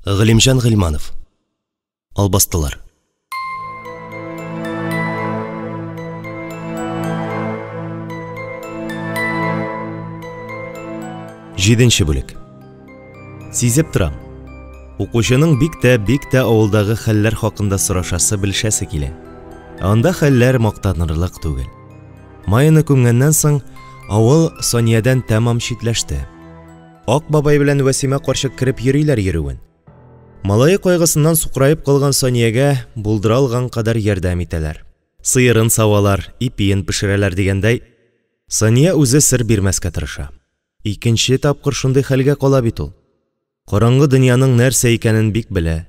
Галимжан Гыйльманов. Албастылар. Жиденче бүлек. Сизеп торам. Укучының бик тә авылдагы хәлләр хакында сорашасы белешәсе килә. Анда хәлләр мактанырлык түгел. Майны күмгәннән соң авыл Сониядән тәмам читләште. Ак бабай белән Вәсимә карчык кирип йөриләр йөрүен. Малае кайгысыннан сукрайып калган Сониягә булдыра алган кадәр ярдәм итәләр. Сыерын савалар, ипиен пешерәләр дигәндәй, Сония үзе сер бирмәскә тырыша. Икенче тапкыр шундый хәлгә кала бит ул. Караңгы дөньяның нәрсә икәнен бик белә.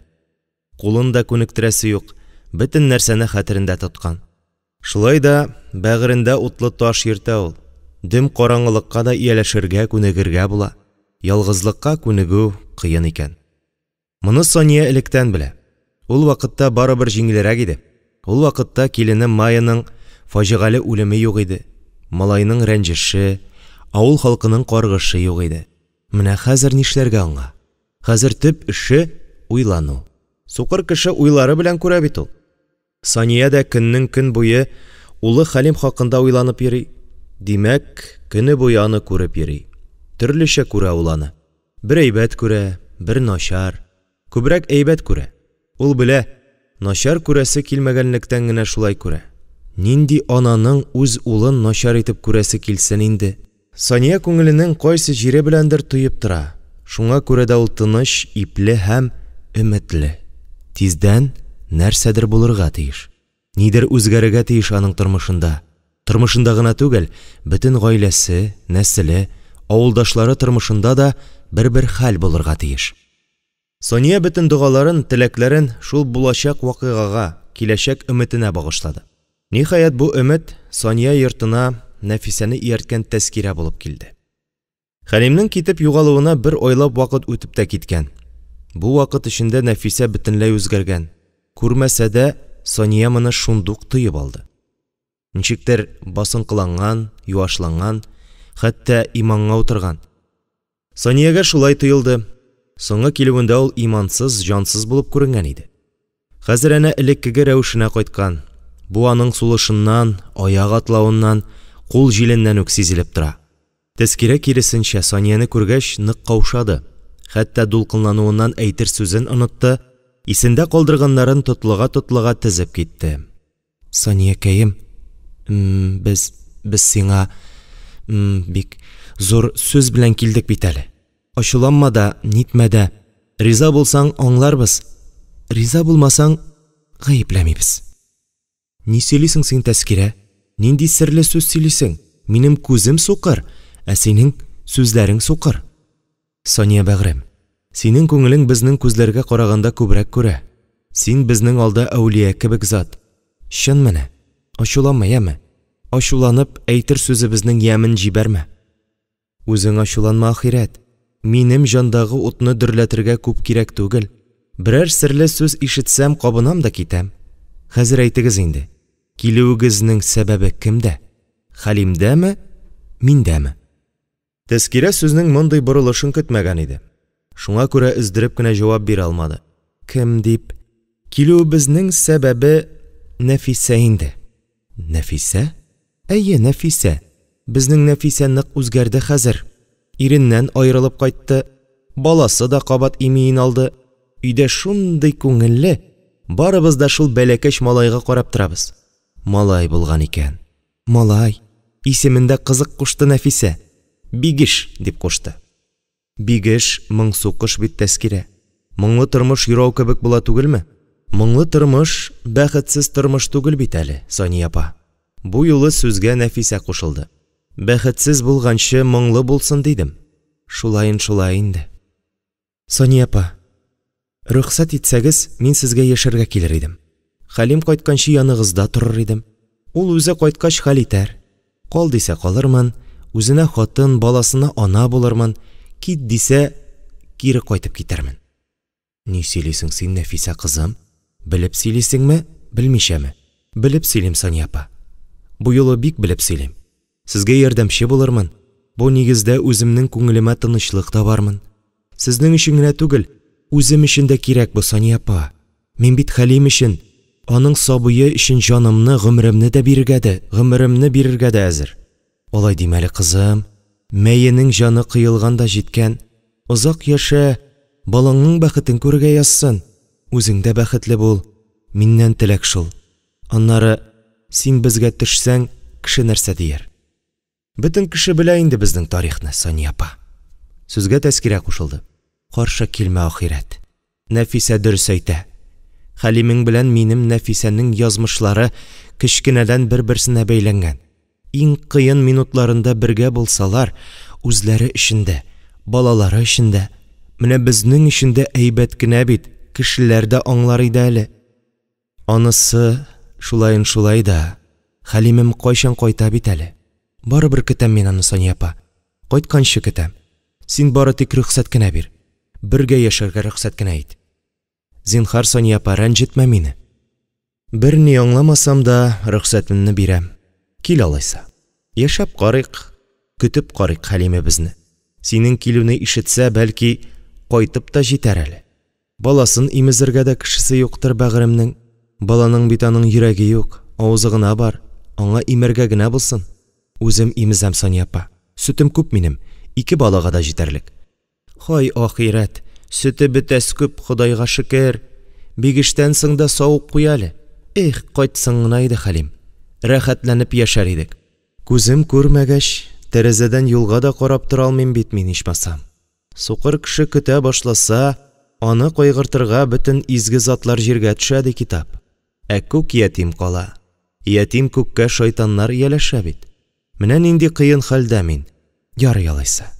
Кулында күнектерәсе юк, бөтен нәрсәне хәтерендә тоткан. Шулай да бәгырендә утлы таш йөртә ул. Дөм караңгылыкка да ияләшергә, күнегергә була. Ялгызлыкка күнегү кыен икән. Моны Сония электән белә. Ул вакытта барыбер җиңелрәк иде. Ул вакытта килене Майяның фаҗигале үлеме юк иде. Малайның рәнҗеше, авыл халкының каргышы юк иде. Менә хәзер нишләргә аңа? Хәзер төп эше уйлану. Сукыр кеше уйлары белән күрә бит ул. Сония да көннең көн буе улы Хәлим хакында уйланып йөри. Димәк, көне буе аны күреп йөри. Төрлечә күрә ул аны. Бер әйбәт күрә, бер начар. Күбрәк әйбәт күрә. Ул белә, начар күрәсе килмәгәнлектән генә шулай күрә. Нинди ананың үз улын начар итеп күрәсе килсен инде. Сония күңеленең кайсы җире беләндер туеп тора. Шуңа күрә дә ул тыныч, ипле һәм өметле. Тиздән нәрсәдер булырга тиеш. Нидер үзгәрергә тиеш аның тормышында. Тормышында гына түгел, бөтен гаиләсе, нәселе, авылдашлары тормышында да бер хәл булырга тиеш. Сония бөтен дугаларын, теләкләрен шул булачак вакыйгага, киләчәк өметенә багышлады. Ниһаять бу өмет Сония йортына Нәфисәне иярткән тәскирә булып килде. Хәлимнең китеп югалуына бер ойлап вакыт үтеп тә киткән. Бу вакыт эчендә Нәфисә бөтенләй үзгәргән. Күрмәсә дә Сония моны шундук тоеп алды. Ничектер басынкыланган, юашланган, хәтта иманга утырган. Сониягә шулай тоелды. Соңгы килүендә ул имансыз, җансыз булып күренгән иде. Хәзер әнә элеккеге рәвешенә кайткан. Бу аның сулышыннан, аяк атлавыннан, кул җиленнән үк сизелеп тора. Тәскирә киресенчә Сонияны күргәч нык каушады. Хәтта дулкынлануыннан әйтер сүзен онытты, исендә калдырганнарын тотлыга тезеп китте. Сониякәем, без сиңа бик зур сүз белән килдек бит әле. Ачуланма да, нитмә дә. Риза булсаң аңларбыз. Риза булмасаң гаепләмибез. Ни сөйлисең син Тәскирә? Нинди серле сүз сөйлисең? Минем күзем сукыр, ә синең сүзләрең сукыр. Сония бәгърем, синең күңелең безнең күзләргә караганда күбрәк күрә. Син безнең алда әүлия кебек зат. Чын менә. Ачуланма, яме. Ачуланып әйтер сүзебезнең ямен җибәрмә. Үзең ачуланма ахирәт. Минем җандагы утны дөрләтергә күп кирәк түгел. Берәр серле сүз ишетсәм кабынам да китәм. Хәзер әйтегез инде. Килүегезнең сәбәбе кемдә? Хәлимдәме? Миндәме? Тәскирә сүзнең мондый борылышын көтмәгән иде. Шуңа күрә өздереп кенә җавап бирә алмады. Кем дип? Килүебезнең сәбәбе Нәфисә инде. Нәфисә? Әйе, Нәфисә. Безнең Нәфисә нык үзгәрде хәзер. Иреннән айрылып кайтты. Баласы да кабат имиен алды. Өйдә шундый күңелле. Барыбыз да шул бәләкәч малайга карап торабыз. Малай булган икән. Малай. Исемендә кызык кушты Нәфисә. Бигеш дип кушты. Бигеш моңсу кыш бит Тәскирә. Моңлы тормыш юрау кебек була түгелме? Моңлы тормыш бәхетсез тормыш түгел бит әле, Сония апа. Бу юлы сүзгә Нәфисә кушылды. Бәхетсез булганчы моңлы булсын дидем. Шулай инде. Сония апа, рөхсәт итсәгез, мин сезгә яшәргә килер идем. Хәлим кайтканчы яныгызда торыр идем. Ул үзе кайткач хәл итәр. Кал дисә калырмын, үзенә хатын, баласына ана булырмын. Кит дисә, кире кайтып китәрмен. Ни сөйлисең син, Нәфисә кызым? Белеп сөйлисеңме, белмичәме? Белеп сөйлим, Сония апа. Бу юлы бик белеп сөйлим. Сезгә ярдәмче булырмын. Бу нигездә үземнең күңелемә тынычлык табармын. Сезнең өчен генә түгел, Үзем өчен дә кирәк бу, Сания апа. Мин бит Хәлим өчен, аның сабые өчен җанымны, гомеремне бирергә дә әзер. Алай димәле, кызым. Мәйенең җаны кыелган да җиткән. Озак яшә, балаңның бәхетен күрергә язсын. Үзең дә бәхетле бул. Миннән теләк шул. Аннары син безгә төшсәң, кеше нәрсә дияр? Бөтен кеше белә инде безнең тарихны, Сания апа. Сүзгә тәскирә кушылды. Каршы килмә, ахирәт. Нәфисә дөрес әйтә. Хәлимең белән минем Нәфисәнең язмышлары кечкенәдән бер-берсенә бәйләнгән. Иң кыен минутларында бергә булсалар, үзләре өчендә, балалары өчендә, менә безнең өчендә әйбәт кенә бит, кешеләр дә аңлар иде әле. Анысы шулай да, Хәлимем кайчан кайта бит әле. Барыбер көтәм мин аны, Сания апа. Кайтканчы көтәм. Син бары тик рөхсәт кенә бир. Бергә яшәргә рөхсәт кенә ит. Зинһар, Сания апа, рәнҗетмә мине. Бер ни аңламасам да рөхсәтемне бирәм. Кил алайса. Яшәп карыйк, көтеп карыйк Хәлимебезне. Синең килүне ишетсә, бәлки, кайтып та җитәр әле. Баласын имезергә дә кешесе юктыр бәгыремнең. Баланың бит аның йөрәге юк, авызы гына бар. Аңа имергә генә булсын. Үзем имезәм, Сания апа. Сөтем күп минем, 2 балага да җитәрлек. Хай, ахирәт, сөте бетәс күп, Худайга шөкер. Бигештән соң да сауык куялы. Эх, кайтсын гына иде Хәлим. Рәхәтләнеп яшәр идек. Күзем күрмәгәч, тәрәзәдән юлга да карап тора алмыйм бит мин ичмасам. Сукыр кеше көтә башласа, аны кайгыртырга бөтен изге затлар җиргә төшә ди китап. Ә күк ятим кала. Ятим күккә шайтаннар ияләшә бит. Менә нинди кыен хәлдә мин. Ярый алайса.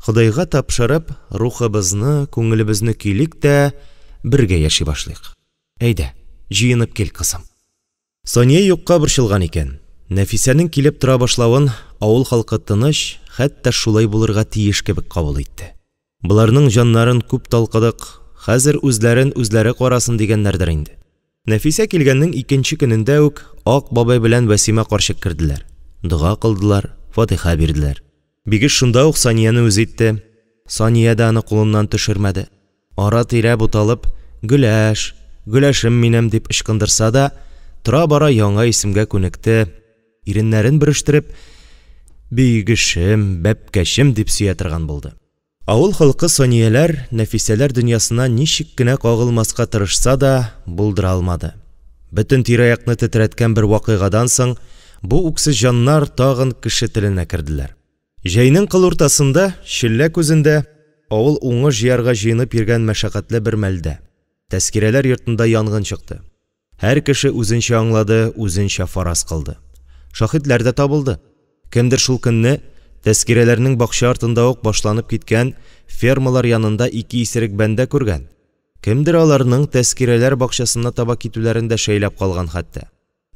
Худайга тапшырып, рухыбызны, күңелебезне көйлик тә бергә яши башлыйк. Әйдә, җыенып кил, кызым. Сания юкка борчылган икән. Нәфисәнең килеп тора башлавын авыл халкы тыныч, хәтта шулай булырга тиеш кебек кабул итте. Буларның җаннарын күп талкыдык, хәзер үзләре карасын дигәннәрдер инде. Нәфисә килгәннең 2нче көнендә үк Ак бабай белән Вәсимә карчык керделәр. Дуга кылдылар, фатиха бирделәр. Бигеш шунда ук Санияны үз итте. Сания да аны кулыннан төшермәде. Ара-тирә буталып, Гөләшем минем дип ычкындырса да, тора-бара яңа исемгә күнекте. Иреннәрен бөрештереп, Бигешем, Бәпкәшем дип сөя торган булды. Авыл халкы Санияләр, Нәфисәләр дөньясына ничек кенә кагылмаска тырышса да, булдыра алмады. Бөтен тирә-якны тетрәткән бер вакыйгадан соң, бу үксез җаннар тагын кеше теленә керделәр. Җәйнең кыл уртасында, шиллә күзендә, авыл уңы җыярга җыенып йөргән мәшәкатьле бер мәлдә, тәскирәләр йортында янгын чыкты. Һәр кеше үзенчә аңлады, үзенчә фараз кылды. Шаһидләр дә табылды. Кемдер шул көнне тәскирәләрнең бакча артында ук башланып киткән фермалар янында 2 исерек бәндә күргән. Кемдер аларның тәскирәләр бакчасына таба китүләрендә шәйләп калган хәтта.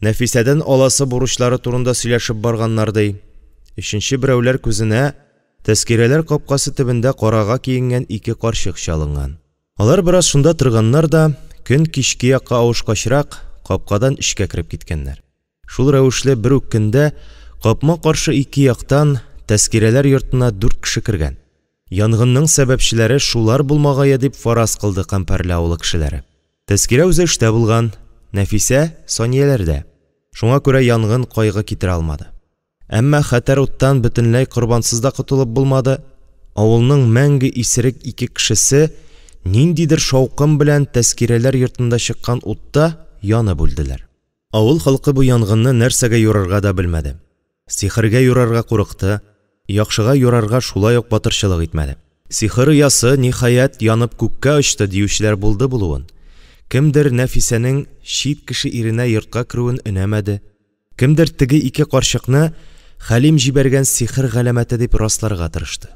Нәфисәдән аласы бурычлары турында сөйләшеп барганнардай. Өченче берәүләр күзенә тәскирәләр капкасы төбендә карага киенгән 2 карчык чалынган. Алар бераз шунда торганнар да, көн кичке якка авышкачрак капкадан эчкә кирип киткәннәр. Шул рәвешле бер үк көндә капма каршы 2 яктан тәскирәләр йортына 4 кеше кергән. Янгынның сәбәпчеләре шулар булмагая дип фараз кылды Кампәрле авылы кешеләре. Тәскирә үзе эштә булган, Нәфисә Санияләрдә. Шуңа күрә янгын кайгы китерә алмады. Әмма хәтәр уттан бөтенләй корбансыз да кутылып булмады. Авылның мәңге исерек 2 кешесе ниндидер шаукым белән тәскирәләр йортында чыккан утта янып үлделәр. Авыл халкы бу янгынны нәрсәгә юрарга да белмәде. Сихергә юрарга курыкты, яхшыга юрарга шулай ук батырчылык итмәде. Сихыр ясы ниһаять янып күккә очты диючеләр булды булуын. Кемдер Нәфисәнең шит кеше иренә йортка кируен өнәмәде. Кемдер теге 2 карчыкны Хәлим җибәргән сихыр галәмәте дип расларга тырышты.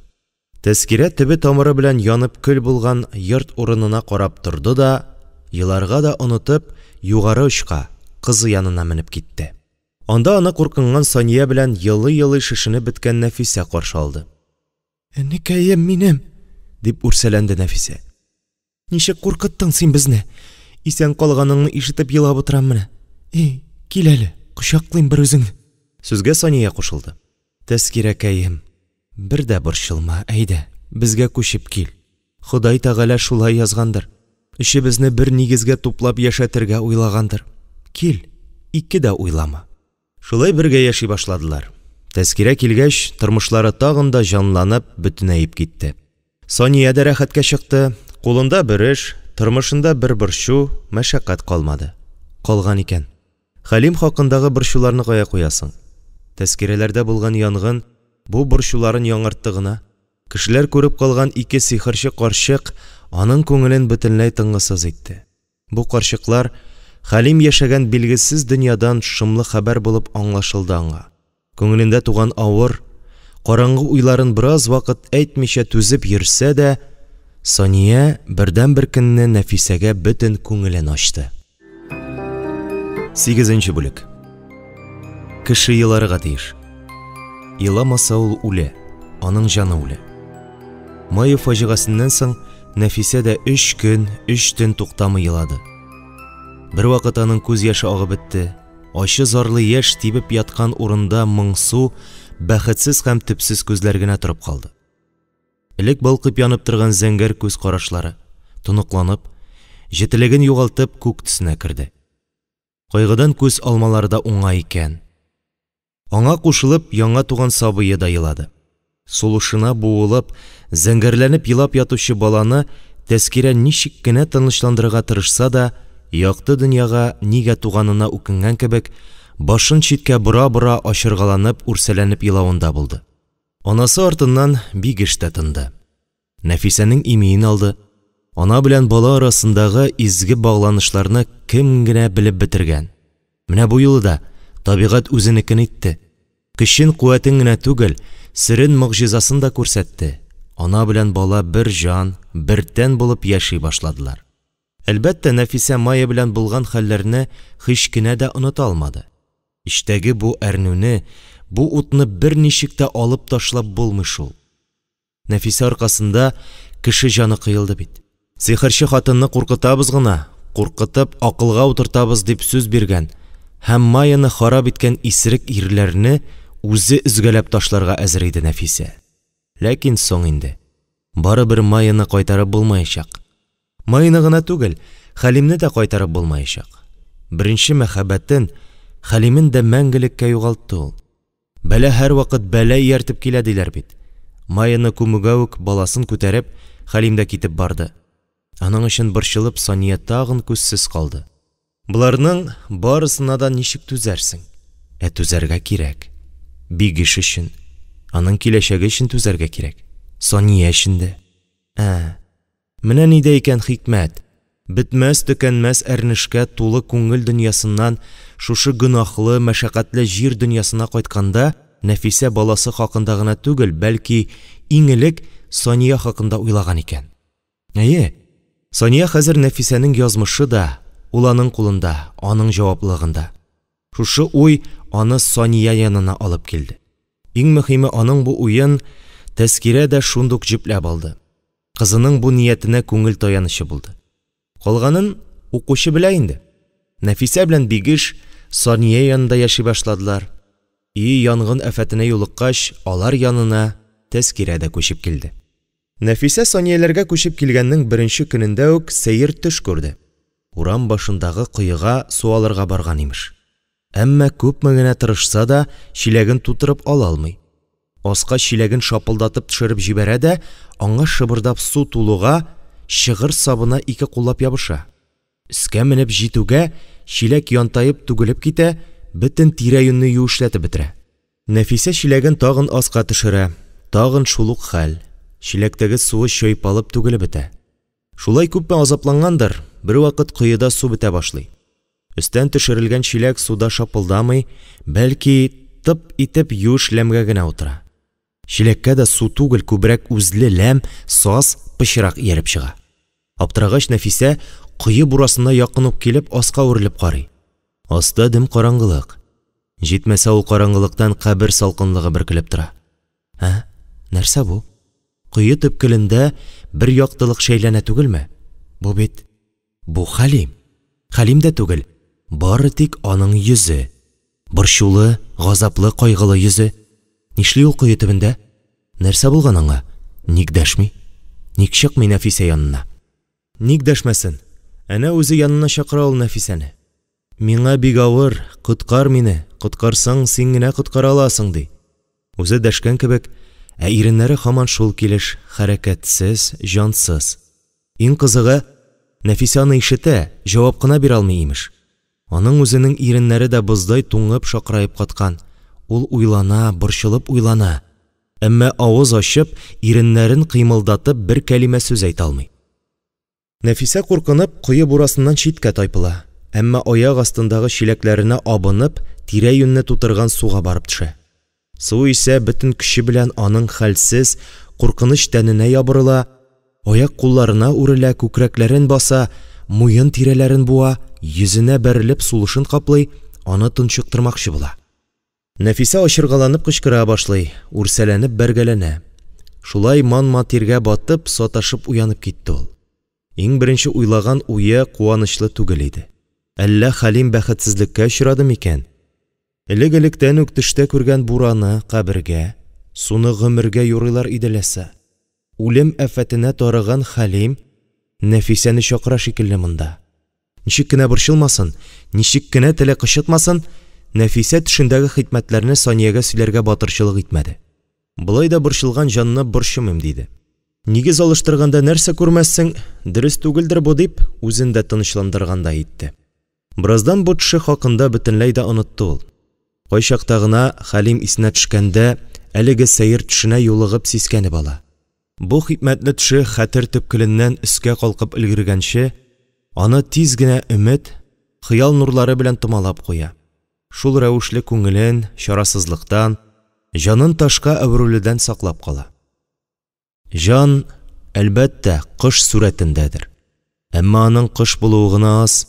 Тәскирә төбе тамыры белән янып көл булган йорт урынына карап торды да, еларга да онытып, югары очка, кызы янына менеп китте. Анда аны куркынган Сания белән йылы-йылы шешенеп беткән Нәфисә каршы алды. "Әнекәем минем", дип үрсәләнде Нәфисә. "Ничек куркыттың син безне? Исән калганыңны ишетеп елап утырам менә. Кил әле, кочаклыйм бер үзеңне." Сүзгә Сания кушылды. "Тәскирәкәем, бер дә борчылма, әйдә, безгә күчеп кил. Ходай Тәгалә шулай язгандыр. Эшебезне бер нигезгә туплап яшәтергә уйлагандыр. Кил, ике дә уйлама. Шулай бергә яши башладылар. Тәскирә килгәч, тормышлары тагын да җанланып, бөтенәеп китте. Сония дә рәхәткә чыкты. Кулында бер эш, тормышында бер борчу, мәшәкать калмады. Калган икән. Хәлим хакындагы борчуларны кая куясың? Тәскирәләрдә булган янгын бу борчуларын яңартты гына. Кешеләр күреп калган ике сихерче карчык аның күңелен бөтенләй тынгысыз итте. Бу карчыклар Хәлим яшәгән билгесез дөньядан шомлы хәбәр булып аңлашылды аңа. Күңелендә туган авыр, караңгы уйларын бераз вакыт әйтмичә түзеп йөрсә дә, Сония бердән-бер көнне Нәфисәгә бөтен күңелен ачты. 8-нче бүлек. Кеше еларга тиеш. Еламаса ул үлә, аның җаны үлә. Май фаҗигасыннан соң Нәфисә дә 3 көн, 3 төн туктамый елады. Бер вакыт аның күз яшы агып бетте. Ачы зарлы яшь тибеп яткан урында моңсу, бәхетсез һәм төпсез күзләр генә торып калды. Элек балкып янып торган зәңгәр күз карашлары, тоныкланып, җителеген югалтып күк төсенә керде. Кайгыдан күз алмалары да уңай икән. Аңа кушылып яңа туган сабые да елады. Сулышына буылып, зәңгәрләнеп елап ятучы баланы Тәскирә ничек кенә тынычландырырга тырышса да, якты дөньяга нигә туганына үкенгән кебек, башын читкә бора-бора ачыргаланып, үрсәләнеп елавында булды. Анасы артыннан бик эштә тынды. Нәфисәнең имиен алды. Ана белән бала арасындагы изге багланышларны кем генә белеп бетергән. Менә бу юлы да табигать үзенекен итте. Көчен куәтен генә түгел, сирен мөгъҗизасын да күрсәтте. Ана белән бала бер җан, бер тән булып яши башладылар. Әлбәттә, Нәфисә Майя белән булган хәлләрне һич кенә дә оныта алмады. Иштәге бу әрнүне, бу утны бер ничек тә алып ташлап булмый шул. Нәфисә аркасында кеше җаны кыелды бит. Сихерче хатынны куркытабыз гына, куркытып акылга утыртабыз дип сүз биргән һәм Майяны харап иткән исерек ирләрне үзе үзгәләп ташларга әзер иде Нәфисә. Ләкин соң инде барыбер Майяны кайтарып булмаячак. Майяны гына түгел, Хәлимне дә кайтарып булмаячак. Беренче мәхәббәтен, Хәлимен дә мәңгелеккә югалтты ул. Бәла һәр вакыт бәла ияртеп килә диләр бит. Майяны күмүгә үк баласын күтәреп, Хәлим дә китеп барды. Аның өчен борчылып Сония тагын күзсез калды. Буларның барысына да ничек түзәрсең? Түзәргә кирәк. Бигиш өчен, аның киләчәге өчен түзәргә кирәк. Сония өчен дә. Менә нидә икән хикмәт? Битмәс төкәнмәс әрнешкә тулы күңел дөньясыннан шушы гынахлы, мәшәкатьле җир дөньясына кайтканда, Нәфисә баласы хакында гына түгел, бәлки иң элек Сония хакында уйлаган икән. Сония хәзер Нәфисәнең язмышы да, ул аның кулында, аның җаваплыгында. Шушы уй аны Сония янына алып килде. Иң мөһиме, аның бу уен Тәскирә дә шундук җипләп алды. Кызының бу ниятенә күңел таянычы булды. Калганын укучы белә инде. Нәфисә белән Бигиш Сония янында яши башладылар. Янгын афәтенә юлыккач, алар янына Тәскирә дә күчеп килде. Нәфисә Сонияләргә күчеп килгәннең беренче көнендә үк сәер төш күрде. Урам башындагы кыйга су алырга барган имеш. Әмма күпме генә тырышса да, чиләген тутырып ала алмый. Аска чиләген шапылдатып төшереп җибәрә дә, аңа шыбырдап су тулуга чыгыр сабына ике куллап ябыша. Өскә менеп җитүгә, чиләк янтайып түгелеп китә, бөтен тирә-юнны юешләтеп бетерә. Нәфисә чиләген тагын аска төшерә, тагын шулук хәл. Чиләктәге суы чайпалып түгелеп бетә. Шулай күпме азаплангандыр, бер вакыт кыйда су бетә башлый. Өстән төшерелгән чиләк суда шапылдамый, бәлки тып итеп юеш ләмгә генә утыра. Чиләккә дә су түгел, күбрәк үзле ләм, саз, пычрак ияреп чыга. Аптырагач Нәфисә кыйы бурасына якын ук килеп аска үрелеп карый. Аста дим караңгылык. Җитмәсә ул караңгылыктан кабер салкынлыгы бөркелеп тора. Нәрсә бу? Кыйы төпкелендә бер яктылык шәйләнә түгелме? Бу бит бу Хәлим. Хәлим дә түгел, бары тик аның йөзе. Борчулы, газаплы, кайгылы йөзе. Нишли ул кыйы төбендә? Нәрсә булган аңа? Ник дәшми? Ник чыкмый Нәфисә янына? Ник дәшмәсен? Әнә үзе янына чакыра ул Нәфисәне. Миңа бик авыр, коткар мине, коткарсаң син генә коткара аласың ди. Үзе дәшкән кебек, иреннәре һаман шул килеш, хәрәкәтсез, җансыз. Иң кызыгы, Нәфисә аны ишетә, җавап кына бирә алмый имеш. Аның үзенең иреннәре дә боздай туңып шакрайып каткан. Ул уйлана, борчылып уйлана. Әмма авыз ачып, иреннәрен кыймылдатып бер кәлимә сүз әйтә алмый. Нәфисә куркынып, куе бурасыннан читкә тайпыла. Әмма аяк астындагы чиләкләренә абынып, тирә-юньне тутырган суга барып төшә. Су исә бөтен көче белән аның хәлсез, куркыныч тәненә ябырыла, аяк-кулларына үрелә, күкрәкләрен баса, муен тирәләрен буа, йөзенә бәрелеп сулышын каплый, аны тончыктырмакчы була. Нәфисә ачыргаланып кычкыра башлый, үрсәләнеп бәргәләнә. Шулай манма тиргә батып, саташып уянып китте ул. Иң беренче уйлаган уе куанычлы түгел иде. Әллә Хәлим бәхетсезлеккә очрады микән? Элек-электән үк төштә күргән бураны, кабергә, суны гомергә юрыйлар иделәсә. Үлем афәтенә тарыган Хәлим Нәфисәне чакыра шикелле монда. Ничек кенә борчылмасын, ничек кенә теле кычытмасын, Нәфисә төшендәге хикмәтләрне Саниягә сөйләргә батырчылык итмәде. Булай да борчылган җанны борчымым диде. Нигез алыштырганда нәрсә күрмәссең, дөрес түгелдер бу дип, үзен дә тынычландырганда итте. Бераздан бу төше хакында бөтенләй дә онытты ул. Кайчакта гына Хәлим исенә төшкәндә, әлеге сәер төшенә юлыгып сискәнеп ала. Бу хикмәтле төше хәтер төпкеленнән өскә калкып өлгергәнче, аны тиз генә өмет, хыял нурлары белән томалап куя. Шул рәвешле күңелен чарасызлыктан, җанын ташка әверүледән саклап кала. Җан, әлбәттә, кош сүрәтендәдер. Әмма аның кош булуы гына аз,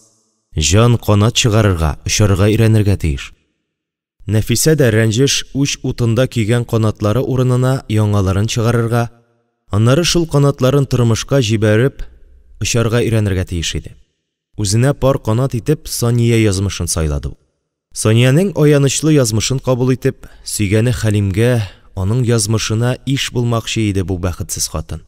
җан канат чыгарырга, очарга өйрәнергә тиеш. Нәфисә дә рәнҗеш үч утында кигән канатлары урынына яңаларын чыгарырга, аннары шул канатларын тормышка җибәреп, очарга өйрәнергә тиеш иде. Үзенә пар канат итеп Сания язмышын сайлады. Санияның аянычлы язмышын кабул итеп, сөйгәне Хәлимгә, аның язмышына иш булмакчы иде бу бәхетсез хатын.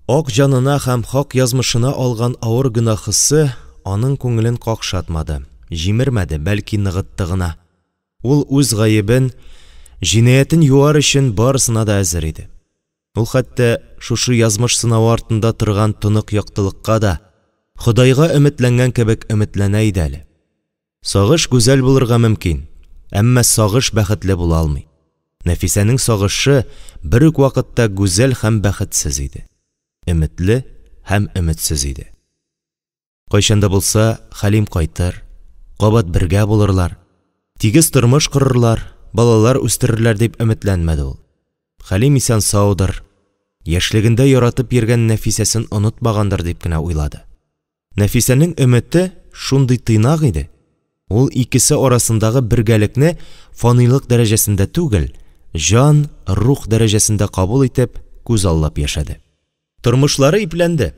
Ак җанына һәм хак язмышына алган авыр гөнаһысы аның күңелен какшатмады, җимермәде, бәлки ныгытты гына. Ул үз гаебен, җинаятен юар өчен барысына да әзер иде. Ул хәтта шушы язмыш сынавы артында торган тонык яктылыкка да Худайга өметләнгән кебек өметләнә иде әле. Сагыш гүзәл булырга мөмкин, әмма сагыш бәхетле була алмый. Нәфисәнең сагышы бер үк вакытта гүзәл һәм бәхетсез иде. Өметле һәм өметсез иде. Кайчанда булса Хәлим кайтыр, кабат бергә булырлар, тигез тормыш корырлар, балалар үстерерләр дип өметләнмәде ул. Хәлим исән саудыр, яшьлегендә яратып йөргән Нәфисәсен онытмагандыр дип кенә уйлады. Нәфисәнең өмете шундый тыйнак иде. Ул икесе арасындагы бергәлекне фанилык дәрәҗәсендә түгел, җан, рух дәрәҗәсендә кабул итеп, күз аллап яшәде. Тормышлары ипләнде.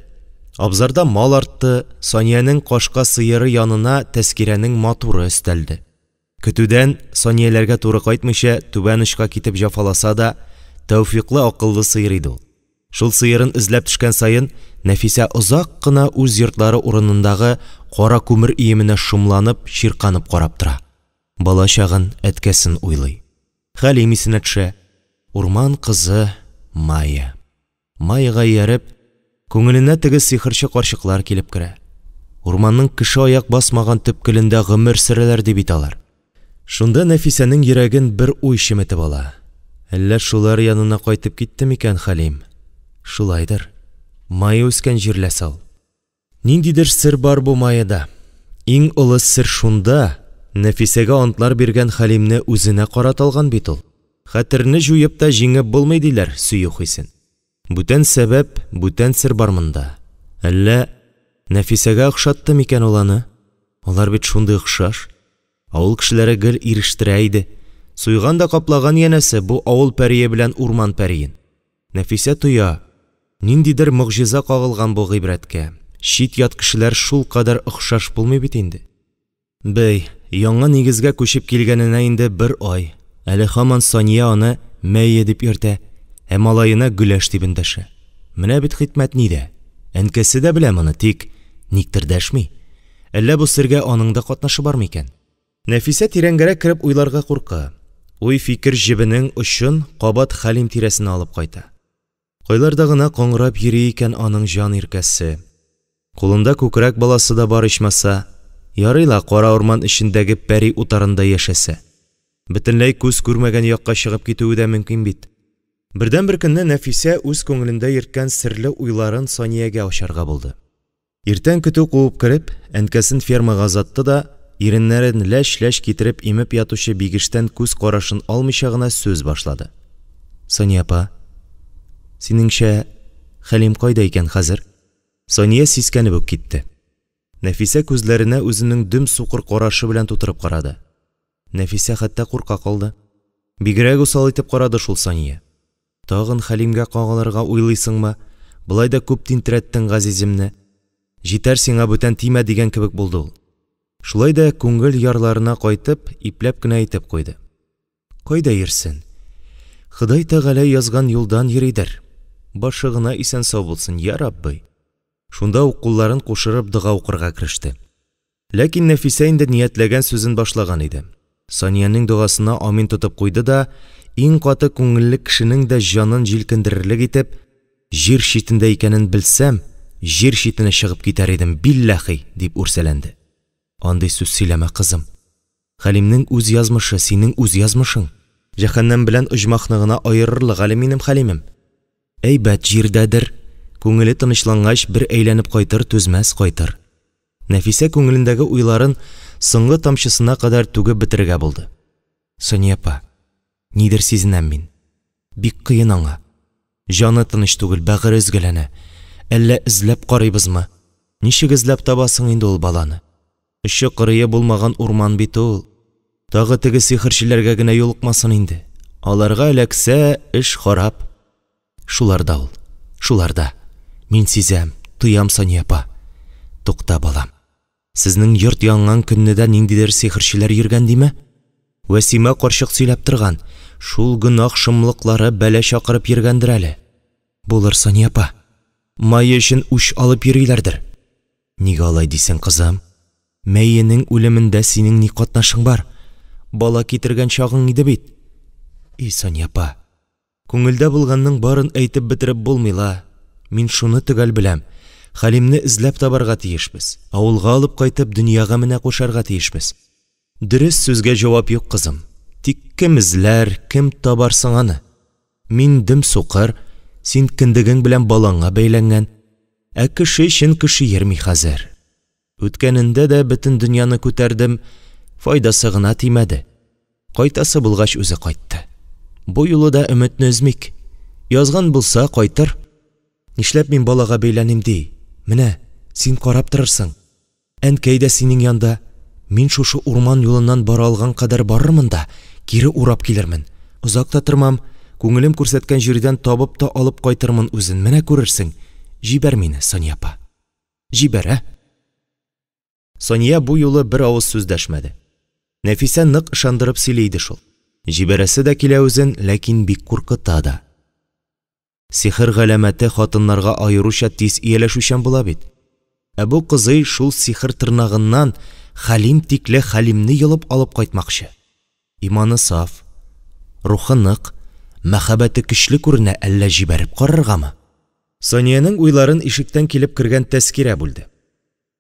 Абзарда мал артты, Санияның кашка сыеры янына Тәскирәнең матуры өстәлде. Көтүдән Санияләргә туры кайтмыйча түбән очка китеп җафаласа да, тәүфиклы акыллы сыер иде ул. Шул сыерын эзләп төшкән сайын, Нәфисә озак кына үз йортлары урынындагы кара күмер иеменә шумланып, чирканып карап тора. Балачагын, әткәсен уйлый. Хәлим исенә төшә. Урман кызы Майя. Майяга ярып, күңеленә теге сихерче карчыклар килеп керә. Урманның кеше аяк басмаган төпкелендә гомер сөрәләр дип италар. Шунда Нәфисәнең йөрәген бер уй шиметеп ала. Әллә шулар янына кайтып китте микән Хәлим? Шулайдыр. Майя үскән җирләсә ул. Ниндидер сер бар бу Майяда. Иң олы сер шунда, Нәфисәгә антлар биргән Хәлимне үзенә караталган бит ул. Хәтерне җуеп та җиңеп булмый диләр сөю хисен. Бүтән сәбәп, бүтән сер бар монда. Әллә Нәфисәгә охшатты микән ул аны? Алар бит шундый охшаш. Авыл кешеләре гел ирештерә иде. Суйган да каплаган янәсе бу авыл пәрие белән урман пәриен. Нәфисә туя. Ниндидер мөгъҗиза кагылган бу гыйбрәткә. Чит ят кешеләр шул кадәр охшаш булмый бит инде. Бәй, яңа нигезгә күчеп килгәненә инде бер ай. Әле һаман Сания аны Мәйя дип йөртә, малаена Гөләш дип эндәшә. Менә бит хикмәт нидә? Әнкәсе дә белә моны, тик никтер дәшми. Әллә бу сергә аның да катнашы бар микән? Нәфисә тирәнгәрәк кереп уйларга курка. Уй фикер җебенең очын кабат Хәлим тирәсенә алып кайта. Кайларда гына каңгырап йөри икән аның җан иркәсе. Кулында күкрәк баласы да бар ичмаса, ярыйла кара урман эчендәге пәри утарында яшәсә. Бөтенләй күз күрмәгән якка чыгып китүе дә мөмкин бит. Бердән бер көнне Нәфисә үз күңелендә йөрткән серле уйларын Саниягә ачарга булды. Иртән көтү куып кереп, әнкәсен фермага озатты да, иреннәрен ләш-ләш китереп имеп ятучы бигештән күз карашын алмыйча гына сүз башлады. Сания апа, синеңчә Хәлим кайда икән хәзер? Сания сискәнеп үк китте. Нәфисә күзләренә үзенең дөм суқыр карашы белән тутырып карады. Нәфисә хәтта курка калды. Бигрәк усал итеп карады шул Сания. Тагын Хәлимгә кагаларга уйлыйсыңмы? Булай да күп тинтерәттең газиземне. Җитәр сиңа бүтән тимә дигән кебек булды ул. Шулай да күңел ярларына кайтып, ипләп кенә әйтеп куйды. Кайда йөрсен? Ходай Тәгалә язган юлдан йөридер. Башы гына исән сау булсын, я Раббы. Шунда ук кулларын кушырып дога укырга кереште. Ләкин Нәфисә инде ниятләгән сүзен башлаган иде. Санияның дугасына амин тотып куйды да, иң каты күңелле кешенең дә җанын җилкендерерлек итеп, җир шитендә икәнен белсәм, җир шитенә чыгып китәр идем, билләхи, дип үрсәләнде. Андый сүз сөйләмә, кызым. Хәлимнең үз язмышы, синең үз язмышың. Җәһәннәм белән оҗмахны гына аерырлык әле минем Хәлимем. Әйбәт җирдәдер. Күңеле тынычлангач бер әйләнеп кайтыр, түзмәс кайтыр. Нәфисә күңелендәге уйларын соңгы тамчысына кадәр түгеп бетерергә булды. Сания апа, нидер сизенәм мин. Бик кыен аңа. Җаны тыныч түгел, бәгыре өзгәләнә. Әллә эзләп карыйбызмы? Ничек эзләп табасың инде ул баланы? Эше кырые булмаган урман бит ул. Тагы теге сихерчеләргә генә юлыкмасын инде. Аларга эләксә, эш харап. Шуларда ул. Шуларда. Мин сизәм, туям, Сания апа. Тукта, балам. Сезнең йорт янган көннедә ниндидер сихерчеләр йөргән диме? Вәсимә карчык сөйләп торган. Шул гынах шымлыклары бәлә чакырып йөргәндер әле. Булыр, Сания апа. Майы өчен үч алып йөриләрдер. Нигә алай дисең, кызым? Мәйенең үлемендә синең ни катнашың бар? Бала китергән чагың иде бит. И, Сания апа, күңелдә булганның барын әйтеп бетереп булмыйла. Мин шуны төгәл беләм. Хәлимне эзләп табарга тиешбез. Авылга алып кайтып дөньяга менә кушарга тиешбез. Дөрес сүзгә җавап юк, кызым. Тик кем эзләр, кем табарсың аны? Мин дөм суқыр, син киндегең белән балаңа бәйләнгән. Ә кеше өчен кеше йөрми хәзер. Үткәнендә дә бөтен дөньяны күтәрдем, файдасы гына тимәде. Кайтасы булгач үзе кайтты. Бу юлы да өметне өзмик. Язган булса кайтыр. Нишләп мин балага бәйләним ди? Менә, син карап торырсың. Әнкәй дә синең янда. Мин шушы урман юлыннан бара алган кадәр барырмын да, кире урап килермен. Узакта тормам, күңелем күрсәткән җирдән табып та алып кайтырмын үзен. Менә күрерсең. Җибәр мине, Сания апа. Җибәр, ә? Сания бу юлы бер авыз сүз дәшмәде. Нәфисә нык ышандырып сөйләйде шул. Җибәрәсе дә килә үзен, ләкин бик куркыта да. Сихер галәмәте хатыннарга аеруча тиз ияләшүчән була бит. Ә бу кызый шул сихер тырнагыннан Хәлим тикле Хәлимне йылып алып кайтмакчы. Иманы саф, рухы нык, мәхәббәте көчле күренә, әллә җибәреп караргамы? Санияның уйларын ишектән килеп кергән Тәскирә бүлде.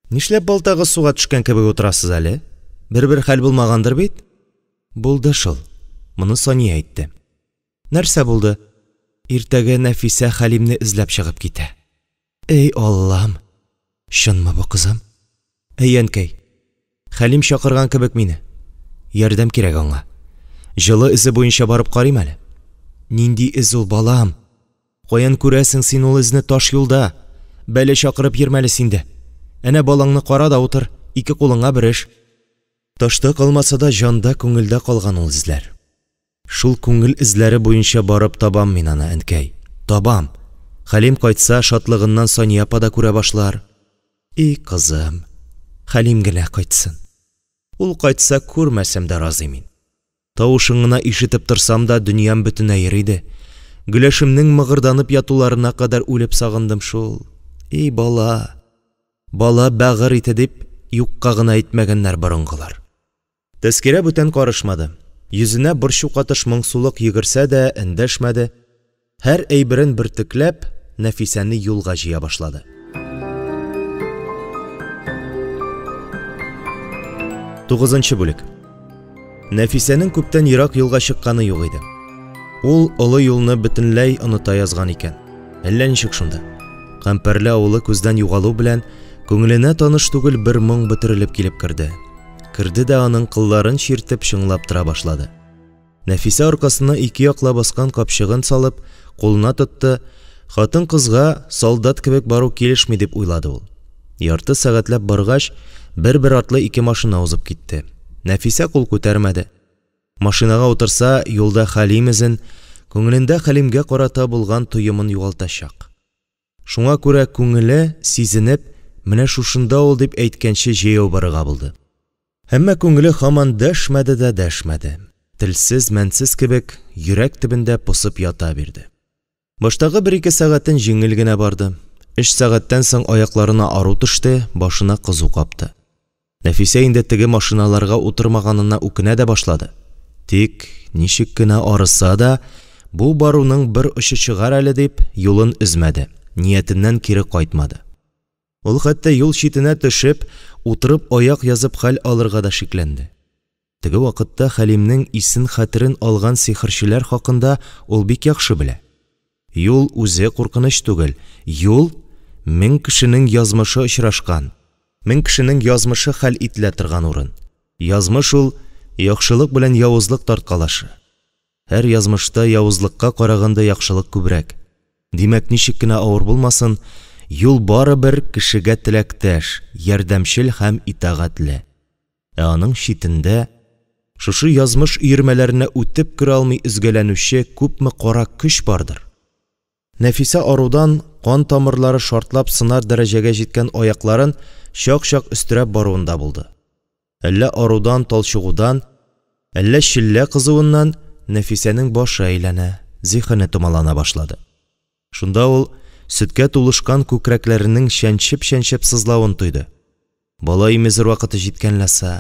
Нишләп балтагы суга төшкән кебек утырасыз әле? Бер хәл булмагандыр бит? Булды шул. Моны Сания әйтте. Нәрсә булды? Иртәгә Нәфисә Хәлимне эзләп чыгып китә. Эй Аллам! Шынмы бу, кызым? Эй әнкәй, Хәлим чакырган кебек мине. Ярдәм кирәк аңа. Җылы эзе буенча барып карыйм әле. Нинди эз ул, балам? Каян күрәсең син ул эзне таш юлда? Бәлә чакырып йөрмәле синде. Әнә балаңны кара да утыр, ике кулыңа бер эш. Ташта калмаса да җанда, күңелдә калган ул эзләр. Шул күңел эзләре буенча барып табам мин аны, әнкәй. Табам. Хәлим кайтса, шатлыгыннан Сания апа да күрә башлар. И кызым, Хәлим генә кайтсын. Ул кайтса, күрмәсәм дә разый мин. Тавышын гына ишетеп торсам да, дөньям бөтенләй иде. Гөләшемнең мыгырданып ятуларына кадәр үлеп сагындым шул. Эй бала, бала бәгыр ите дип юкка гына әйтмәгәннәр борынгылар. Тәскирә бүтән карышмады. Йөзенә борчу катыш моңсулык йөгерсә дә эндәшмәде. Һәр әйберен бертекләп, Нәфисәне юлга җыя башлады. Тугызынчы бүлек. Нәфисәнең күптән ерак юлга чыкканы юк иде. Ул олы юлны бөтенләй оныта язган икән. Әллә ничек шунда. Кампәрле авылы күздән югалу белән күңеленә таныш түгел бер моң бөтерелеп килеп керде. Керде дә аның кылларын чиртеп шыңлап тора башлады. Нәфисә аркасына ике яклап баскан капчыгын салып, кулына тотты. Хатын кызга солдат кебек бару килешми дип уйлады ул. Ярты сәгатьләп баргач, бер артлы ике машина узып китте. Нәфисә кул күтәрмәде. Машинага утырса, юлда Хәлим изен, күңелендә Хәлимгә карата булган тоемын югалтачак. Шуңа күрә күңеле сизенеп, менә шушында ул дип әйткәнче җәяү барыга булды. Әмма күңеле һаман дәшмәде. Телсез, мәнсез кебек, йөрәк төбендә посып ята бирде. Баштагы 1-2 сәгатен җиңел генә барды. 3 сәгатьтән соң аякларына ару төште, башына кызу капты. Нәфисә инде теге машиналарга утырмаганына үкенә дә башлады. Тик ничек кенә арыса да, бу баруның бер очы чыгар әле дип, юлын үзмәде, ниятеннән кире кайтмады. Ул хәтта юл читенә төшеп, утырып аяк язып хәл алырга да шикләнде. Теге вакытта Хәлимнең исен хәтерен алган сихерчеләр хакында ул бик яхшы белә. Юл үзе куркыныч түгел, юл 1000 кешенең язмышы очрашкан, 1000 кешенең язмышы хәл ителә торган урын. Язмыш ул яхшылык белән явызлык тарткалашы. Һәр язмышта явызлыкка караганда яхшылык күбрәк. Димәк, ничек кенә авыр булмасын, юл барыбер кешегә теләктәш, ярдәмчел һәм итагатьле. Аның читендә шушы язмыш өермәләренә үтеп керә алмый үзгәләнүче күпме кара көч бардыр. Нәфисә арудан кан тамырлары шартлап сынар дәрәҗәгә җиткән аякларын чак-чак өстерәп баруында булды. Әллә арудан талчыгудан, әллә шиллә кызуыннан Нәфисәнең башы әйләнә, зиһене томалана башлады. Шунда ул сөткә тулышкан күкрәкләренең шәнчеп сызлавын тойды. Бала имезер вакыты җиткәнләсә,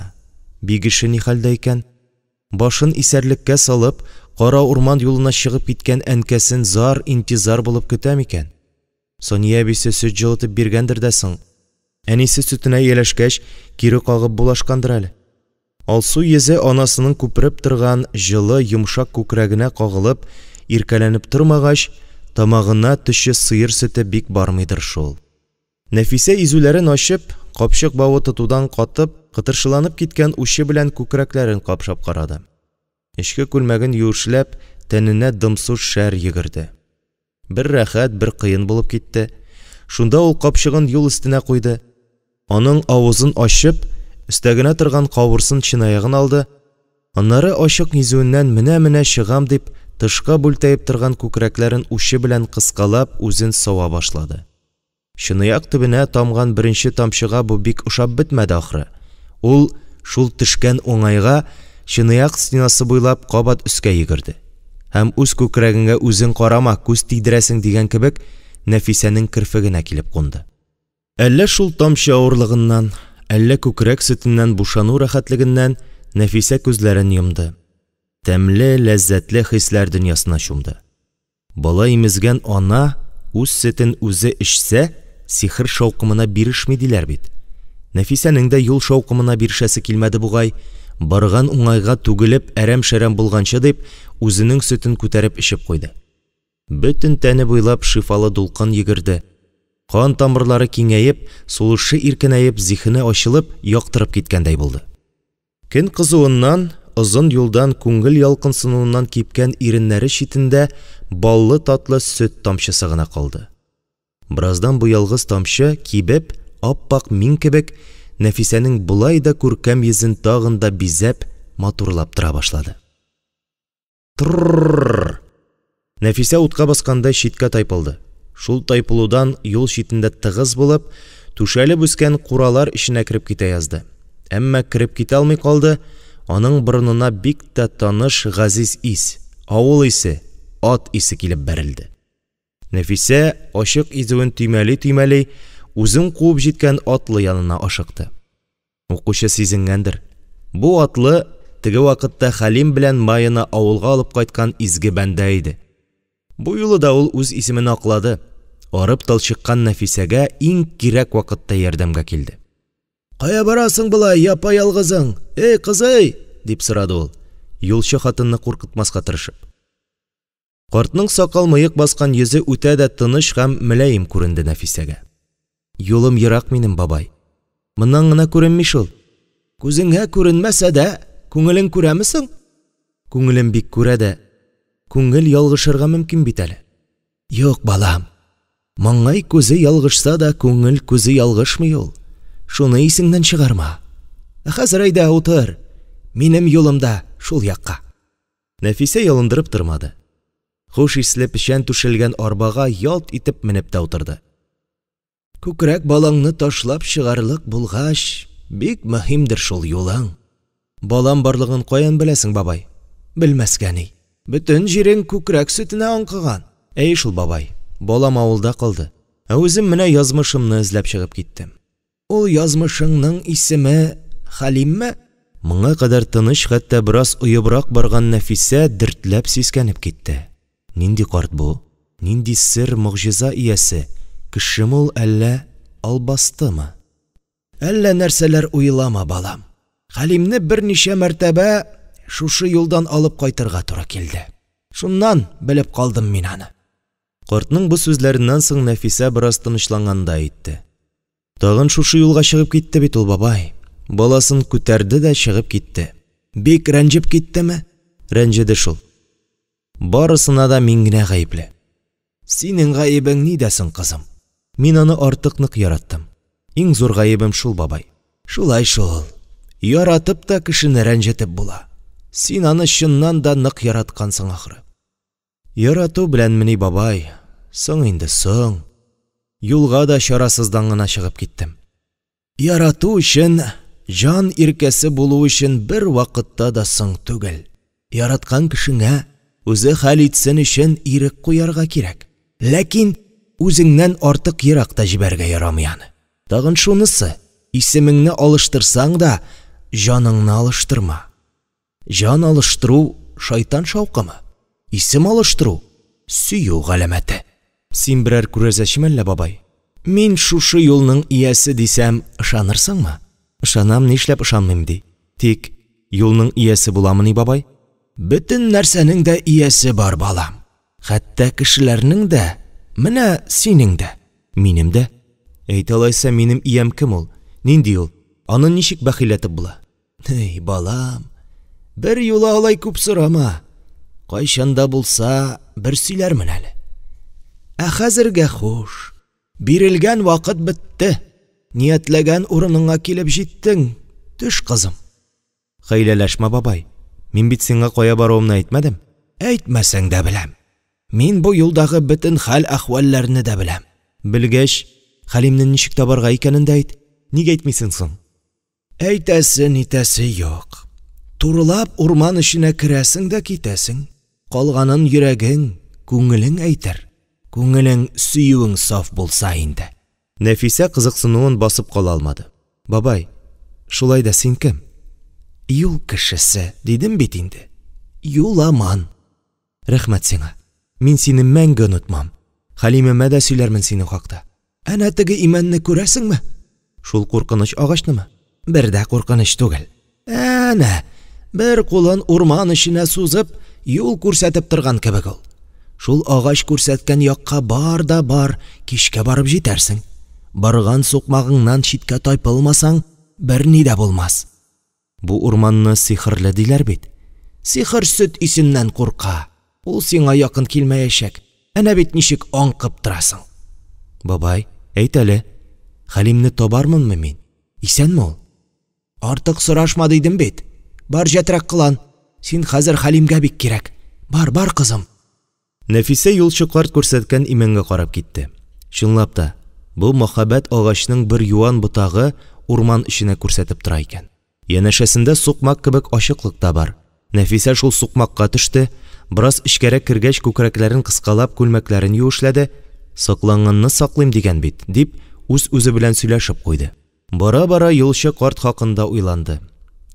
бигеше ни хәлдә икән? Башын исәрлеккә салып, кара урман юлына чыгып киткән әнкәсен зар-интизар булып көтә микән? Сония әбисе сөт җылытып биргәндер дә соң. Әнисе сөтенә еләшкәч, кире кагып булашкандыр әле. Алсу йөзе анасының күпереп торган җылы йомшак күкрәгенә кагылып, иркәләнеп тормагач, тамагына төше сыер сөте бик бармыйдыр шул. Нәфисә изүләрен ачып, капчык бавы тотудан катып, кытыршыланып киткән учы белән күкрәкләрен капшап карады. Эчке күлмәген юешләп, тәненә дымсыз шәр йөгерде. Бер рәхәт, бер кыен булып китте. Шунда ул капчыгын юл өстенә куйды. Аның авызын ачып, өстәгенә торган кавырсын чынаягын алды. Аннары ачык йөзүеннән менә чыгам дип, тышка бүлтәеп торган күкрәкләрен учы белән кыскалап үзен сава башлады. Чынаяк төбенә тамган беренче тамчыга бу бик ошап бетмәде ахры. Ул шул төшкән уңайга чынаяк стенасы буйлап кабат өскә йөгерде. Һәм үз күкрәгеңә үзең карама, күз тидерәсең дигән кебек Нәфисәнең кирфегенә килеп кунды. Әллә шул тамчы авырлыгыннан, әллә күкрәк сөтеннән бушану рәхәтлегеннән Нәфисә күзләрен йомды. Тәмле, ләззәтле хисләр дөньясына чумды. Бала имезгән ана үз сөтен үзе эчсә, сихер шаукымына бирешми диләр бит. Нәфисәнең дә юл шаукымына бирешәсе килмәде бугай, барган уңайга түгелеп әрәм-шәрәм булганчы дип, үзенең сөтен күтәреп эчеп куйды. Бөтен тәне буйлап шифалы дулкын йөгерде. Кан тамырлары киңәеп, сулышы иркенәеп, зиһене ачылып, яктырып киткәндәй булды. Көн кызуыннан, озын юлдан күңел ялкынсынуыннан кипкән иреннәре читендә баллы татлы сөт тамчысы гына калды. Бираздан бу ялгыз тамчы кибеп, аппак мин кебек Нәфисәнең булай да күркәм йөзен тагын да бизәп, матурлап тора башлады. Трррррр! Нәфисә утка баскандай читкә тайпылды. Шул тайпылудан юл читендә тыгыз булып, түшәлеп үскән куралар ишенә кирип китә язды. Әмма кирип китә алмый калды, аның борынына бик тә таныш газиз ис, авыл исе, ат исе килеп бәрелде. Нәфисә ашык изүен төймәли үзен куып җиткән атлы янына ашыкты. Укучы сизенгәндер. Бу атлы теге вакытта Хәлим белән майына авылга алып кайткан изге бәндә иде. Бу юлы да ул үз исемен аклады. Арып талчыккан Нәфисәгә иң кирәк вакытта ярдәмгә килде. «Кая барасың булай, япа-ялгызың? Эй, кызый!» дип сорады ул, юлчы хатынны куркытмаска тырышып. Картның сакал-мыек баскан йөзе үтә дә тыныч һәм мөлаим күренде Нәфисәгә. «Юлым ерак минем, бабай. Моннан гына күренми шул. Күзеңә күренмәсә дә, күңелең күрәмисең?» «Күңелем бик күрә дә, күңел ялгышырга мөмкин бит әле». «Юк, балам. Маңай күзе ялгышса да, күңел күзе ялгышмый ул. Шуны исеңнән чыгарма. Хәзер әйдә утыр. Минем юлымда шул якка». Нәфисә ялындырып тормады. Хуш исле печән түшелгән арбага ялт итеп менеп тә утырды. «Күкрәк балаңны ташлап чыгарлык булгач, бик мөһимдер шул юлың. Балам барлыгын каян беләсең, бабай?» «Белмәскә ни. Бөтен җирең күкрәк сөтенә аңкыган». «Әй шул, бабай. Балам авылда калды. Үзем менә язмышымны эзләп чыгып киттем». «Ул язмышыңның исеме Хәлимме?» Моңа кадәр тыныч, хәтта бераз уебрак барган Нәфисә дертләп сискәнеп китте. Нинди карт бу? Нинди сер мөгъҗиза иясе? Кешеме ул әллә албастымы? «Әллә нәрсәләр уйлама, балам. Хәлимне берничә мәртәбә шушы юлдан алып кайтырга туры килде. Шуннан белеп калдым мин аны». Картның бу сүзләреннән соң Нәфисә бераз тынычланганда әйтте. «Тагын шушы юлга чыгып китте бит ул, бабай. Баласын күтәрде дә чыгып китте. Бик рәнҗеп киттеме?» «Рәнҗеде шул. Барысына да мин генә гаепле». «Синең гаебең нидәсең, кызым?» «Мин аны артык нык яраттым. Иң зур гаебем шул, бабай». «Шулай шул. Яратып та кешене рәнҗетеп була. Син аны чыннан да нык яраткансың ахры». «Ярату беләнмени, бабай? Соң инде соң. Юлга да чарасыздан гына чыгып киттем». «Ярату өчен, жан иркәсе булу өчен бер вакытта да соң түгел. Яраткан кешеңә үзе хәл итсен өчен ирек куярга кирәк. Ләкин үзеңнән артык еракта җибәргә ярамый аны. Тагын шунысы, исемеңне алыштырсаң да, җаныңны алыштырма. Җан алыштыру шайтан шаукымы? Исем алыштыру сөю галәмәте». «Син берәр күрәзәчме әллә, бабай?» «Мин шушы юлның иясе дисәм, ышанырсыңмы?» «Ышанам, нишләп ышанмыйм ди. Тик юлның иясе буламыни, бабай?» «Бөтен нәрсәнең дә иясе бар, балам. Хәтта кешеләрнең дә, менә синең дә». «Минем дә? Әйт алайса, минем иям кем ул? Нинди ул? Аны ничек бәхиләтеп була?» «Эй, балам, бер юла алай күп сорама. Кайчанда булса, бер сөйләрмен әле. Хәзергә хуш. Бирелгән вакыт бетте. Ниятләгән урыныңа килеп җиттең. Төш, кызым». «Хәйләләшмә, бабай. Мин бит сиңа кая баруымны әйтмәдем». «Әйтмәсәң дә беләм. Мин бу юлдагы бөтен хәл-әхвәлләрне дә беләм». «Белгәч, Хәлимне ничек табарга икәнен дә әйт. Нигә әйтмисең соң?» «Әйтәсе, нитәсе юк. Турылап урман эченә керәсең дә китәсең. Калганын йөрәгең, күңелең әйтер. Күңелең, сөюең саф булса инде». Нәфисә кызыксынуын басып кала алмады. «Бабай, шулай да син кем?» «Юл кешесе, дидем бит инде. Юламан». «Рәхмәт сиңа. Мин сине мәңге онытмам. Хәлимемә дә сөйләрмен синең хакта». «Әнә теге имәнне күрәсеңме?» «Шул куркыныч агачнымы?» «Бер дә куркыныч түгел. Әнә, бер кулын урман эченә сузып, юл күрсәтеп торган кебек ул. Шул агач күрсәткән якка бар да бар, кичкә барып җитәрсең. Барган сукмагыңнан читкә тайпылмасаң, берни дә булмас». «Бу урманны сихерле диләр бит». «Сихер сөт исеннән курка. Ул сиңа якын килмәячәк. Әнә бит ничек аңкып торасың». «Бабай, әйт әле, Хәлимне табармынмы мин? Исәнме ул?» «Артык сорашма дидем бит. Бар җәтрәк кылан. Син хәзер Хәлимгә бик кирәк. Бар, бар, кызым». Нәфисә юлчы карт күрсәткән имәнгә карап китте. Чынлап та, бу мөхәббәт агачның бер юан ботагы урман эченә күрсәтеп тора икән. Янәшәсендә сукмак кебек ачыклык та бар. Нәфисә шул сукмакка төште, Біраз ішкәрәк кергәч күкрәкләрен кыскалап күлмәкләрен юешләде. Сакланганны саклыйм дигән бит, дип үз-үзе белән сөйләшеп куйды. Бара-бара юлчы карт хакында уйланды.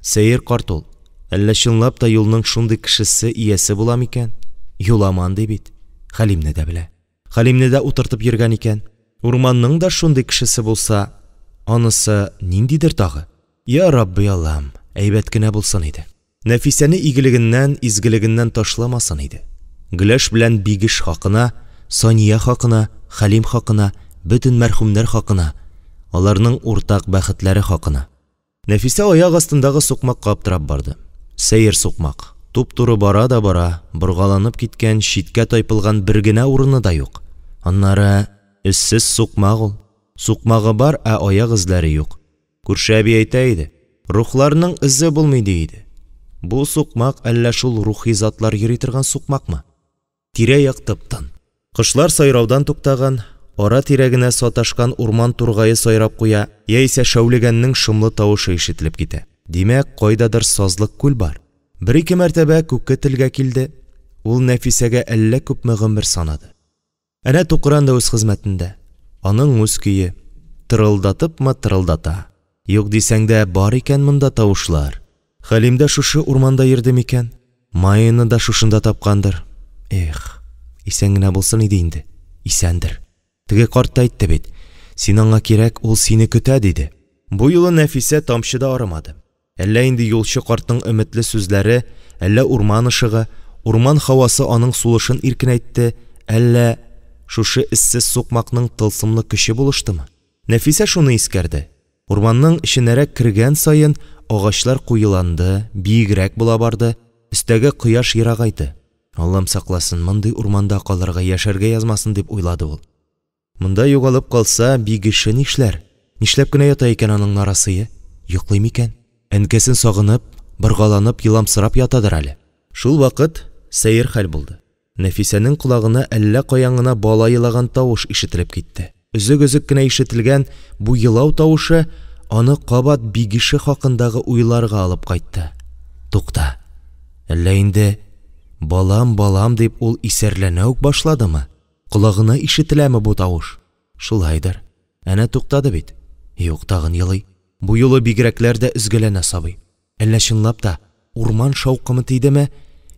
Сәер карт ул. Әллә чынлап та юлның шундый кешесе иясе була микән? Юламан ди бит. Хәлимне дә белә. Хәлимне дә утыртып йөргән икән. Урманның да шундый кешесе булса, анысы ниндидер тагы? Я Рабби Аллам, әйбәт кенә булсын иде. Нәфисәне игелегеннән, изгелегеннән ташламасын иде. Гөләш белән Бигеш хакына, Сания хакына, Хәлим хакына, бөтен мәрхүмнәр хакына, аларның уртак бәхетләре хакына. Нәфисә аяк астындагы сукмакка аптырап барды. Сәер сукмак. Туп-туры бара да бара, боргаланып киткән, читкә тайпылган бер генә урыны да юк. Аннары эссез сукмак ул. Сукмагы бар, аяк эзләре юк. Күрше әби әйтә иде, рухларның эзе булмый диде. Бу сукмак әллә шул рухи затлар йөри торган сукмакмы? Тирә-як тып-тын. Кышлар сайраудан туктаган, ара тирәгенә саташкан урман тургае сайрап куя, яисә шәүлегәннең шомлы тавышы ишетелеп китә. Димәк, кайдадыр сазлык күл бар. Бер-ике мәртәбә күккә телгә килде. Ул Нәфисәгә әллә күпме гомер санады. Әнә Тукран да үз хезмәтендә. Аның үз көе тырылдатыпмы тырылдата. Юк дисәң дә бар икән монда тавышлар. Хәлим дә шушы урманда йөрде микән? Майыны да шушында тапкандыр. Эх, исән генә булсын иде инде. Исәндер. Теге карт әйтте бит. Син аңа кирәк, ул сине көтә диде. Бу юлы Нәфисә тамчыда арамады. Әллә инде юлчы картның өметле сүзләре, әллә урман ышыгы, урман һавасы аның сулышын иркенәйтте, әллә шушы эссез сукмакның тылсымлы көче булыштымы? Нәфисә шуны искәрде. Урманның иченәрәк кергән сайын агачлар куеланды, биегрәк була барды, өстәге кояш ерагайды. Аллам сакласын, мондый урманда калырга, яшәргә язмасын дип уйлады ул. Монда югалып калса, Бигеше нишләр? Нишләп кенә ята икән аның нарасые? Йоклый микән? Әнкәсен сагынып, боргаланып, еламсырап ятадыр әле. Шул вакыт сәер хәл булды. Нәфисәнең колагына әллә каян гына бала елаган тавыш ишетелеп китте. Өзек-өзек кенә ишетелгән бу елау тавышы аны кабат Бигеше хакындагы уйларга алып кайтты. Тукта. Әллә инде балам дип ул исәрләнә үк башладымы? Колагына ишетеләме бу тавыш? Шулайдыр. Әнә туктады бит. Юк, тагын елый. Бу юлы бигрәкләр дә үзгәләнә сабый. Әллә чынлап та урман шаукымы тидеме?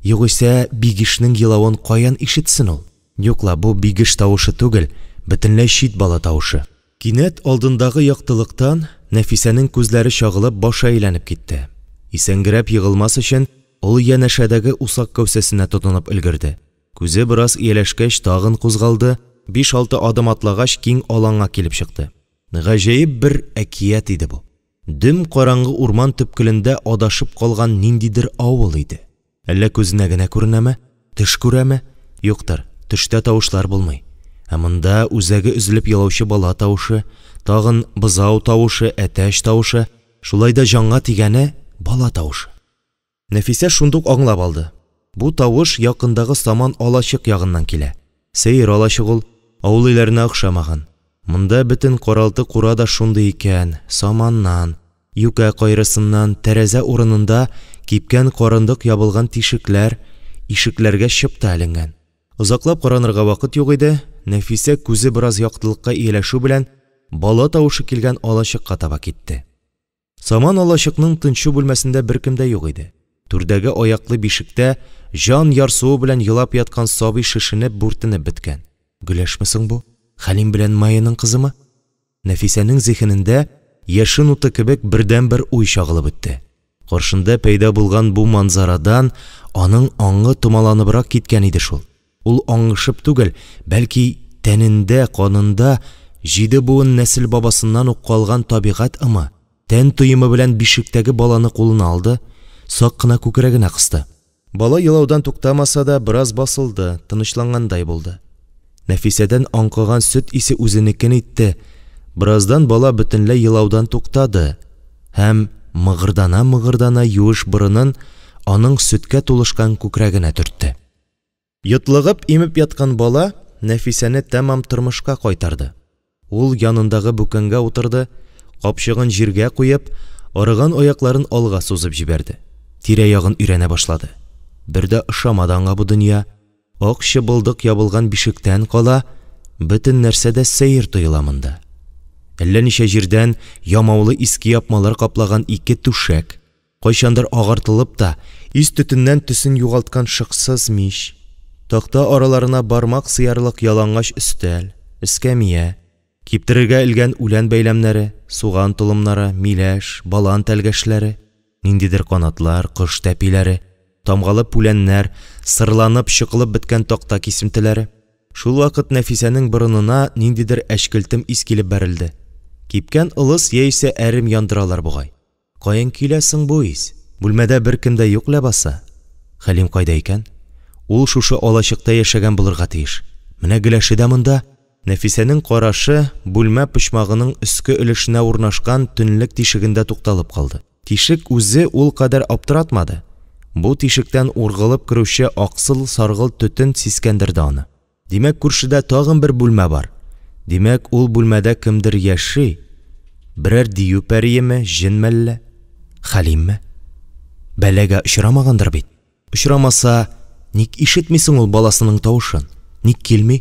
Югыйсә Бигешнең елавын каян ишетсен ул? Юкла, бу Бигеш тавышы түгел, бөтенләй чит бала тавышы. Кинәт алдындагы яктылыктан Нәфисәнең күзләре чагылып, башы әйләнеп китте. Исәнгәрәп егылмас өчен ул янәшәдәге усак кәүсәсенә тотынып өлгерде. Күзе бераз ияләшкәч тагын кузгалды, 5-6 адым атлагач киң аланга килеп чыкты. Гаҗәеп бер әкият иде бу. Дөм караңгы урман төпкелендә адашып калган ниндидер авыл иде. Әллә күзенә генә күренәме? Төш күрәме? Юктыр, төштә тавышлар булмый. Ә монда үзәге үзелеп елаучы бала тавышы, тагын бызау тавышы, әтәч тавышы, шулай да җанга тигәне бала тавышы. Нәфисә шундук аңлап алды. Бу тавыш якындагы Саман алачык ягыннан килә. Сәер алачык ул, авыл өйләренә охшамаган. Монда бөтен каралты кура да шундый икән. Саманнан, юкә кайрысыннан, тәрәзә урынында кипкән карындык ябылган тишекләр, ишекләргә чыпта әленгән. Озаклап каранырга вакыт юк иде. Нәфисә күзе бераз яктылыкка ияләшү белән бала тавышы килгән алачыкка таба китте. Саман алачыкның тынчу бүлмәсендә беркем дә юк иде. Түрдәге аяклы бишектә җан ярсуы белән елап яткан сабый шешенеп, бүртенеп беткән. Гөләшме соң бу? Хәлим белән Майының кызымы? Нәфисәнең зиһенендә яшын уты кебек бердән-бер уй чагылып үтте. Каршында пәйда булган бу манзарадан аның аңы томаланыбрак киткән иде шул. Ул аңышып түгел, бәлки тәнендә, канында 7 буын нәсел бабасыннан ук калган табигать ымы. Тән тоемы белән бишектәге баланы кулына алды, сак кына күкрәгенә кысты. Бала елаудан туктамаса да бераз басылды, тынычлангандай булды. Нәфисәдән аңкыган сөт исе үзенекен итте. Бираздан бала бөтенләй елаудан туктады һәм мыгырдана юеш борынын аның сөткә тулышкан күкрәгенә төртте. Йотлыгып имеп яткан бала Нәфисәне тәмам тормышка кайтарды. Ул янындагы бүкәнгә утырды, капчыгын җиргә куеп, арыган аякларын алга сузып җибәрде. Тирә-ягын үрәнә башлады. Бер дә ошамады аңа бу дөнья. Ак чыбылдык ябылган бишектән кала, бөтен нәрсә дә сәер тоела монда. Әллә ничә җирдән ямаулы иске япмалар каплаган ике түшәк, кайчандыр агартылып та, ис төтеннән төсен югалткан шыксыз мич, такта араларына бармак сыярлык ялангач өстәл, эскәмия, киптерергә илгән үлән бәйләмнәре, суган толымнары, миләш, балан тәлгәшләре, ниндидер канатлар, кош тәпиләре, тамгалы пүләннәр, сырланып чыкылып беткән такта кисемтеләре. Шул вакыт Нәфисәнең борынына ниндидер әчкелтем ис килеп бәрелде. Кипкән ылыс яисә әрем яндыралар бугай. Каян киләсең бу ис? Бүлмәдә беркем дә юк ләбаса. Хәлим кайда икән? Ул шушы алачыкта яшәгән булырга тиеш. Менә гөләше дә монда. Нәфисәнең карашы бүлмә почмагының өске өлешенә урнашкан төнлек тишегендә тукталып калды. Тишек үзе ул кадәр аптыратмады. Бу тишектән ургылып керүче аксыл саргыл төтен сискәндерде аны. Димәк, күршедә тагын бер бүлмә бар. Димәк, ул бүлмәдә кемдер яши. Берәр дию пәриеме, җенмәлле? Хәлимме? Бәләгә очрамагандыр бит. Очрамаса, ник ишетмисең ул баласының тавышын? Ник килми?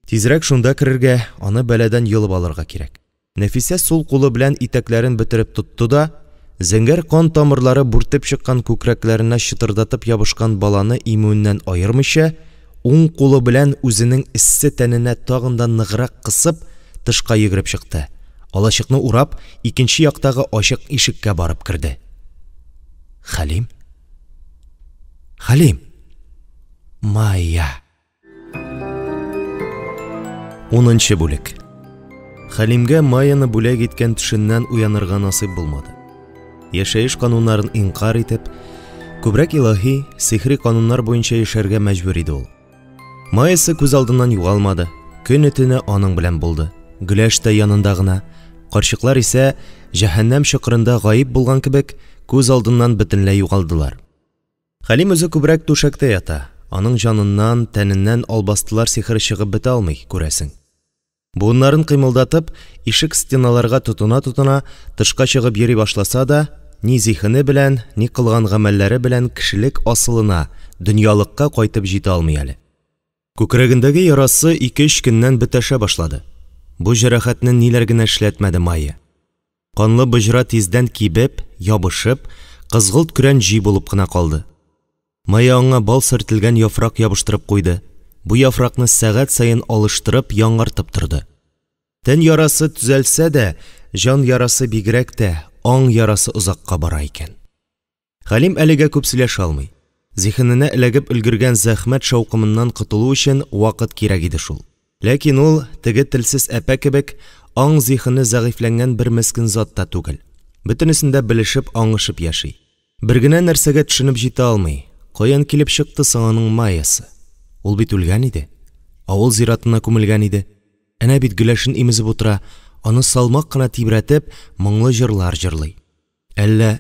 Тизрәк шунда керергә, аны бәләдән йылып алырга кирәк. Нәфисә сул кулы белән итәкләрен бетереп тотты да, зәңгәр кан тамырлары бүртеп чыккан күкрәкләренә чытырдатып ябышкан баланы имүннән аермыйча, уң кулы белән үзенең эссе тәненә тагын да ныграк кысып, тышка йөгереп чыкты. Алачыкны урап, икенче яктагы ачык ишеккә барып керде. Хәлим? Хәлим? Майя. 10-нчы бүлек. Хәлимгә Майяны бүләк иткән төшеннән уянырга насыйп булмады. Яшәеш кануннарын инкар итеп, күбрәк илаһи, сихри кануннар буенча яшәргә мәҗбүр иде ул. Майясы күз алдыннан югалмады. Көн-төне аның белән булды. Гөләш тә янында гына. Карчыклар исә җәһәннәм чокырында гаип булган кебек күз алдыннан бөтенләй югалдылар. Хәлим үзе күбрәк түшәктә ята. Аның җаныннан, тәненнән албастылар сихри чыгып бетә алмый, күрәсең. Буыннарын кыймылдатып, ишек стеналарга тотына-тотына тышка чыгып йөри башласа да, ни зихене белән, ни кылган гамәлләре белән кешелек асылына, дөньялыкка кайтып җитә алмый әле. Күкрәгендәге ярасы 2-3 көннән бетәшә башлады. Бу җәрәхәтне ниләр генә эшләтмәде Майя. Канлы бөҗрә тиздән кибеп, ябышып, кызгылт көрән җи булып кына калды. Майя аңа бал сөртелгән яфрак ябыштырып куйды. Бу яфракны сәгать сайын алыштырып, яңартып торды. Тән ярасы төзәлсә дә, җан ярасы бигрәк тә, аң ярасы озакка бара икән. Хәлим әлегә күп сөйләшә алмый. Зихененә эләгеп өлгергән зәхмәт шаукымыннан котылу өчен вакыт кирәк иде шул. Ләкин ул, теге телсез әпә кебек, аң зихене зәгыйфләнгән бер мескен зат та түгел. Бөтенесендә белешеп, аңышып яши. Бер генә нәрсәгә төшенеп җитә алмый. Каян килеп чыкты соң аның Майясы? Ул бит үлгән иде. Авыл зиратына күмелгән иде. Әнә бит гөләшен имезеп утыра, аны салмак кына тибрәтеп, моңлы җырлар җырлый. Әллә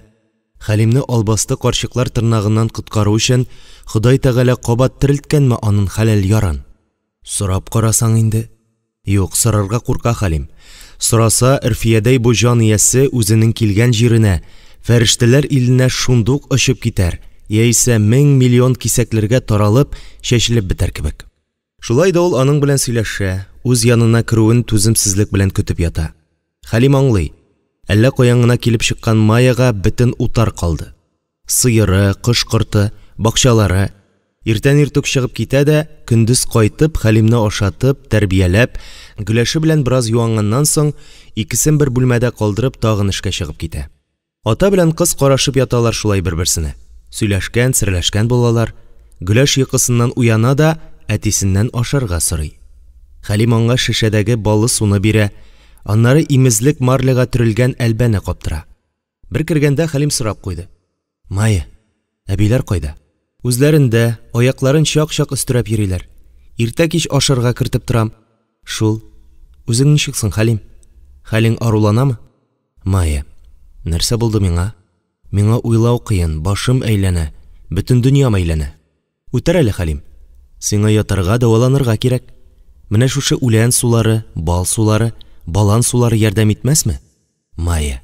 Хәлимне албасты карчыклар тырнагыннан коткару өчен Ходай Тәгалә кабат терелткәнме аның хәләл ярын? Сорап карасаң инде. Юк, сорарга курка Хәлим. Сораса, Ирфиядәй бу җан иясе үзенең килгән җиренә, фәрештәләр иленә шундук очып китәр. Яисә 1000 миллион кисәкләргә таралып, чәчелеп бетәр кебек. Шулай да ул аның белән сөйләшә, үз янына керүен түземсезлек белән көтеп ята. Хәлим аңлый. Әллә каян гына килеп чыккан Майяга бөтен утар калды. Сыеры, кош-корты, бакчалары. Иртән-иртүк чыгып китә дә, көндез кайтып, Хәлимне ашатып, тәрбияләп, гөләше белән бераз юанганнан соң, икесен бер бүлмәдә калдырып, тагын эшкә чыгып китә. Ата белән кыз карашып яталар шулай бер-берсенә. Сөйләшкән, серләшкән булалар. Гөләш йокысыннан уяна да, әтисеннән ашарга сорый. Хәлим аңа шешәдәге балы суны бирә, аннары имезлек марлега төрелгән әлбәне каптыра. Бер кергәндә Хәлим сорап куйды. Майя, әбиләр кайда? Үзләрендә, аякларын чак-чак өстерәп йөриләр. Иртә-кич ашарга кертеп торам. Шул. Үзең ничексең, Хәлим? Хәлең аруланамы? Майя, нәрсә булды миңа? Миңа уйлау кыен, башым әйләнә, бөтен дөньям әйләнә. Үтер әле, Хәлим. Сиңа ятарга, дәваланырга кирәк. Менә шушы үлән сулары, бал сулары, балан сулары ярдәм итмәсме? Майя,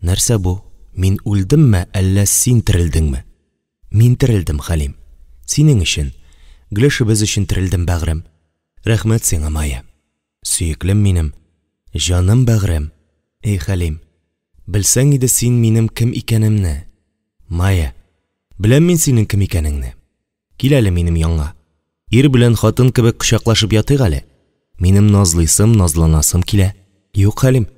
нәрсә бу? Мин үлдемме, әллә син терелдеңме? Мин терелдем, Хәлим. Синең өчен, гөлешебез өчен терелдем, бәгърем. Рәхмәт сиңа, Майя. Сөеклем минем, җаным бәгърем. Эй Хәлим, белсәң иде син минем кем икәнемне. Майя, беләм мин синең кем икәнеңне. Кил әле минем янга. Ир белән хатын кебек кочаклашып ятыйк әле. Минем назлыйсым, назланасым килә. Юк, Хәлим,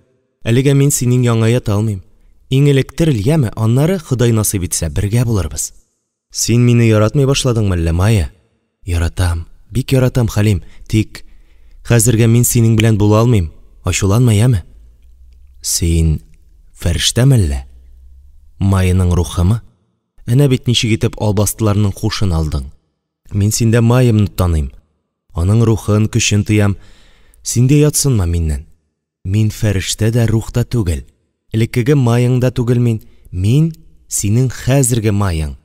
әлегә мин синең янга ята алмыйм. Иң элек терелгәме, аннары Ходай насыйп итсә бергә булырбыз. Син мине яратмый башладыңмы әллә, Майя? Яратам, бик яратам, Хәлим, тик хәзергә мин синең белән була алмыйм. Ачуланма, яме? Син фәрештәме әллә? Майяның рухымы? Әнә бит ничек итеп албастыларның хушын алдың. Мин синдә Майямны таныйм. Аның рухын, көчен тоям. Синдә ятсынма миннән. Мин фәрештә дә, рухта түгел. Элеккеге Майяң да түгел мин. Мин синең хәзерге Майяң.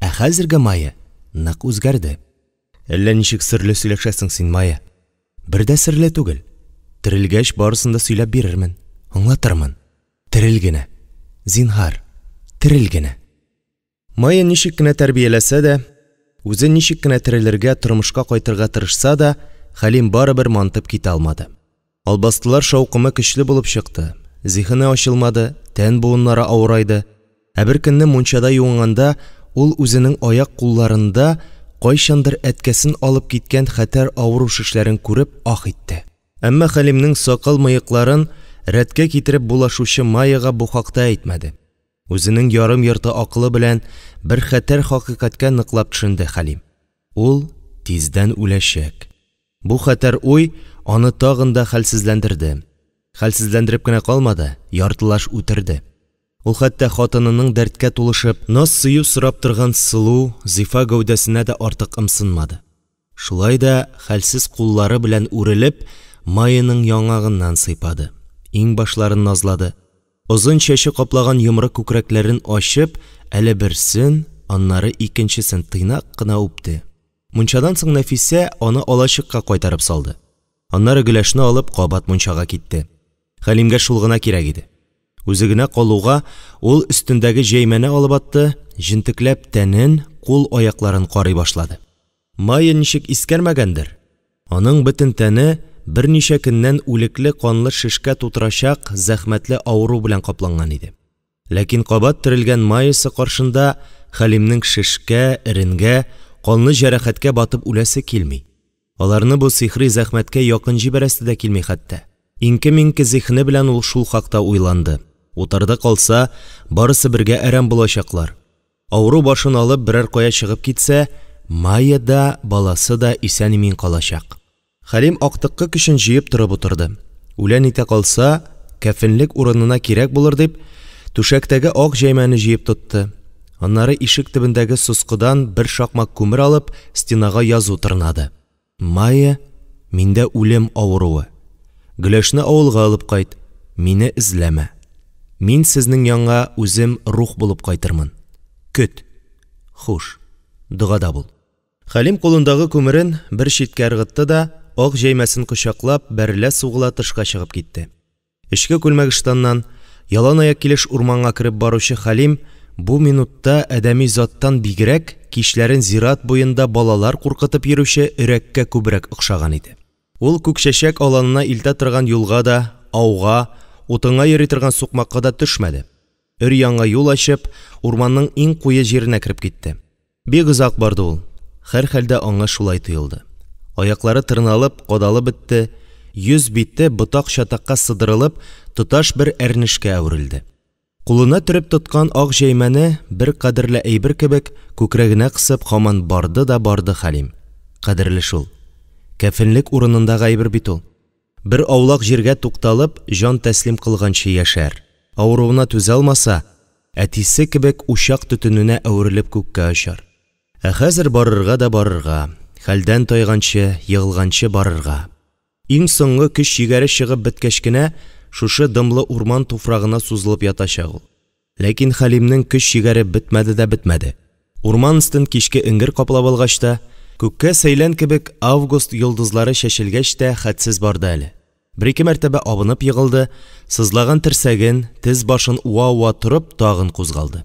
Ә хәзерге Майя нык үзгәрде. Әллә ничек серле сөйләшәсең син, Майя? Бер дә серле түгел. Терелгәч барысын да сөйләп бирермен. Аңлатырмын. Терел генә. Зинһар, терел генә. Майя ничек кенә тәрбияләсә дә, үзе ничек кенә терелергә, тормышка кайтырга тырышса да, Хәлим барыбер мантып китә алмады. Албастылар шаукымы көчле булып чыкты. Зихене ачылмады, тән буыннары авырайды. Ә бер көнне мунчада юынганда, ул үзенең аяк-кулларында кайчандыр әткәсен алып киткән хәтәр авыру шешләрен күреп ах итте. Әмма Хәлимнең сакал-мыекларын рәткә китереп булашучы Майяга бу хакта әйтмәде. Үзенең ярым йорты акылы белән бер хәтәр хакыйкатькә ныклап төшенде Хәлим. Ул тиздән үләчәк. Бу хәтәр уй аны тагын да хәлсезләндерде. Хәлсезләндереп кенә калмады, яртылаш үтерде. Ул хәтта хатынының дәрткә тулышып, наз сөю сорап торган сылу, зифа гәүдәсенә дә артык ымсынмады. Шулай да хәлсез куллары белән үрелеп, Майяның яңагыннан сыйпады. Иң башларын назлады. Озын чәче каплаган йомры күкрәкләрен ачып, әле берсен, аннары икенчесен тыйнак кына үпте. Мунчадан соң Нәфисә аны алачыкка кайтарып салды. Аннары Гөләшне алып кабат мунчага китте. Хәлимгә шул гына кирәк иде. Үзе генә калуга ул өстендәге җәймәне алып атты, җентекләп тәнен, кул-аякларын карый башлады. Майя ничек искәрмәгәндер. Аның бөтен тәне берничә көннән үлекле канлы шешкә тутырачак зәхмәтле авыру белән капланган иде. Ләкин кабат терелгән Майясы каршында Хәлимнең шешкә, иренгә, канлы җәрәхәткә батып үләсе килми. Аларны бу сихри зәхмәткә якын җибәрәсе дә килми хәтта. Инке-минке зихне белән ул шул хакта уйланды. Утырды калса, барысы бергә әрәм булачаклар. Авыру башын алып берәр кая чыгып китсә, Майя да, баласы да исән-имин калачак. Хәлим актыккы көчен җыеп торып утырды. Үлән итә калса, кәфенлек урынына кирәк булыр дип, түшәктәге ак җәймәне җыеп тотты. Аннары ишек төбендәге сускыдан бер шакмак күмер алып, стенага язу тырнады. Майя, миндә үлем авыруы. Гөләшне авылга алып кайт, мине эзләмә. Мин сезнең янга үзем рух булып кайтырмын. Көт. Хуш. Дугада бул. Хәлим кулындагы күмерен бер читкә ыргытты да, ак җәймәсен кочаклап, бәрелә сугыла тышка чыгып китте. Эчке күлмәгештаннан ялан аяк килеш урманга кереп баручы Хәлим бу минутта әдәми заттан бигрәк кичләрен зират буенда балалар куркытып йөрүче өрәккә күбрәк охшаган иде. Ул күк чәчәк аланына илтә торган юлга да, ауга, утыңа йөри торган сукмакка да төшмәде. Өр-яңа юл ачып, урманның иң куе җиренә кереп китте. Бик озак барды ул. Һәр хәлдә аңа шулай тоелды. Аяклары тырналып, кадалып бетте, йөз бите ботак чатакка сыдырылып, тоташ бер әрнешкә әверелде. Кулына төреп тоткан ак җәймәне бер кадерле әйбер кебек күкрәгенә кысып һаман барды да барды Хәлим. Кадерле шул. Кәфенлек урынындагы әйбер бит ул. Бер аулак җиргә тукталып, җан тәслим кылганчы яшәр. Авыруына түзә алмаса, әтисе кебек учак төтененә әверелеп күккә очар. Ә хәзер барырга да барырга, хәлдән тайганчы, егылганчы барырга. Иң соңгы көч җигәре чыгып беткәч кенә, шушы дымлы урман туфрагына сузылып ятачак ул. Ләкин Хәлимнең көч җигәре бетмәде дә бетмәде. Урман өстен кичке иңгер каплап алгач та, күккә сәйлән кебек август йолдызлары чәчелгәч тә хәтсез барды әле. Бер-ике мәртәбә абынып егылды, сызлаган терсәген, тез башын уа-уа торып, тагын кузгалды.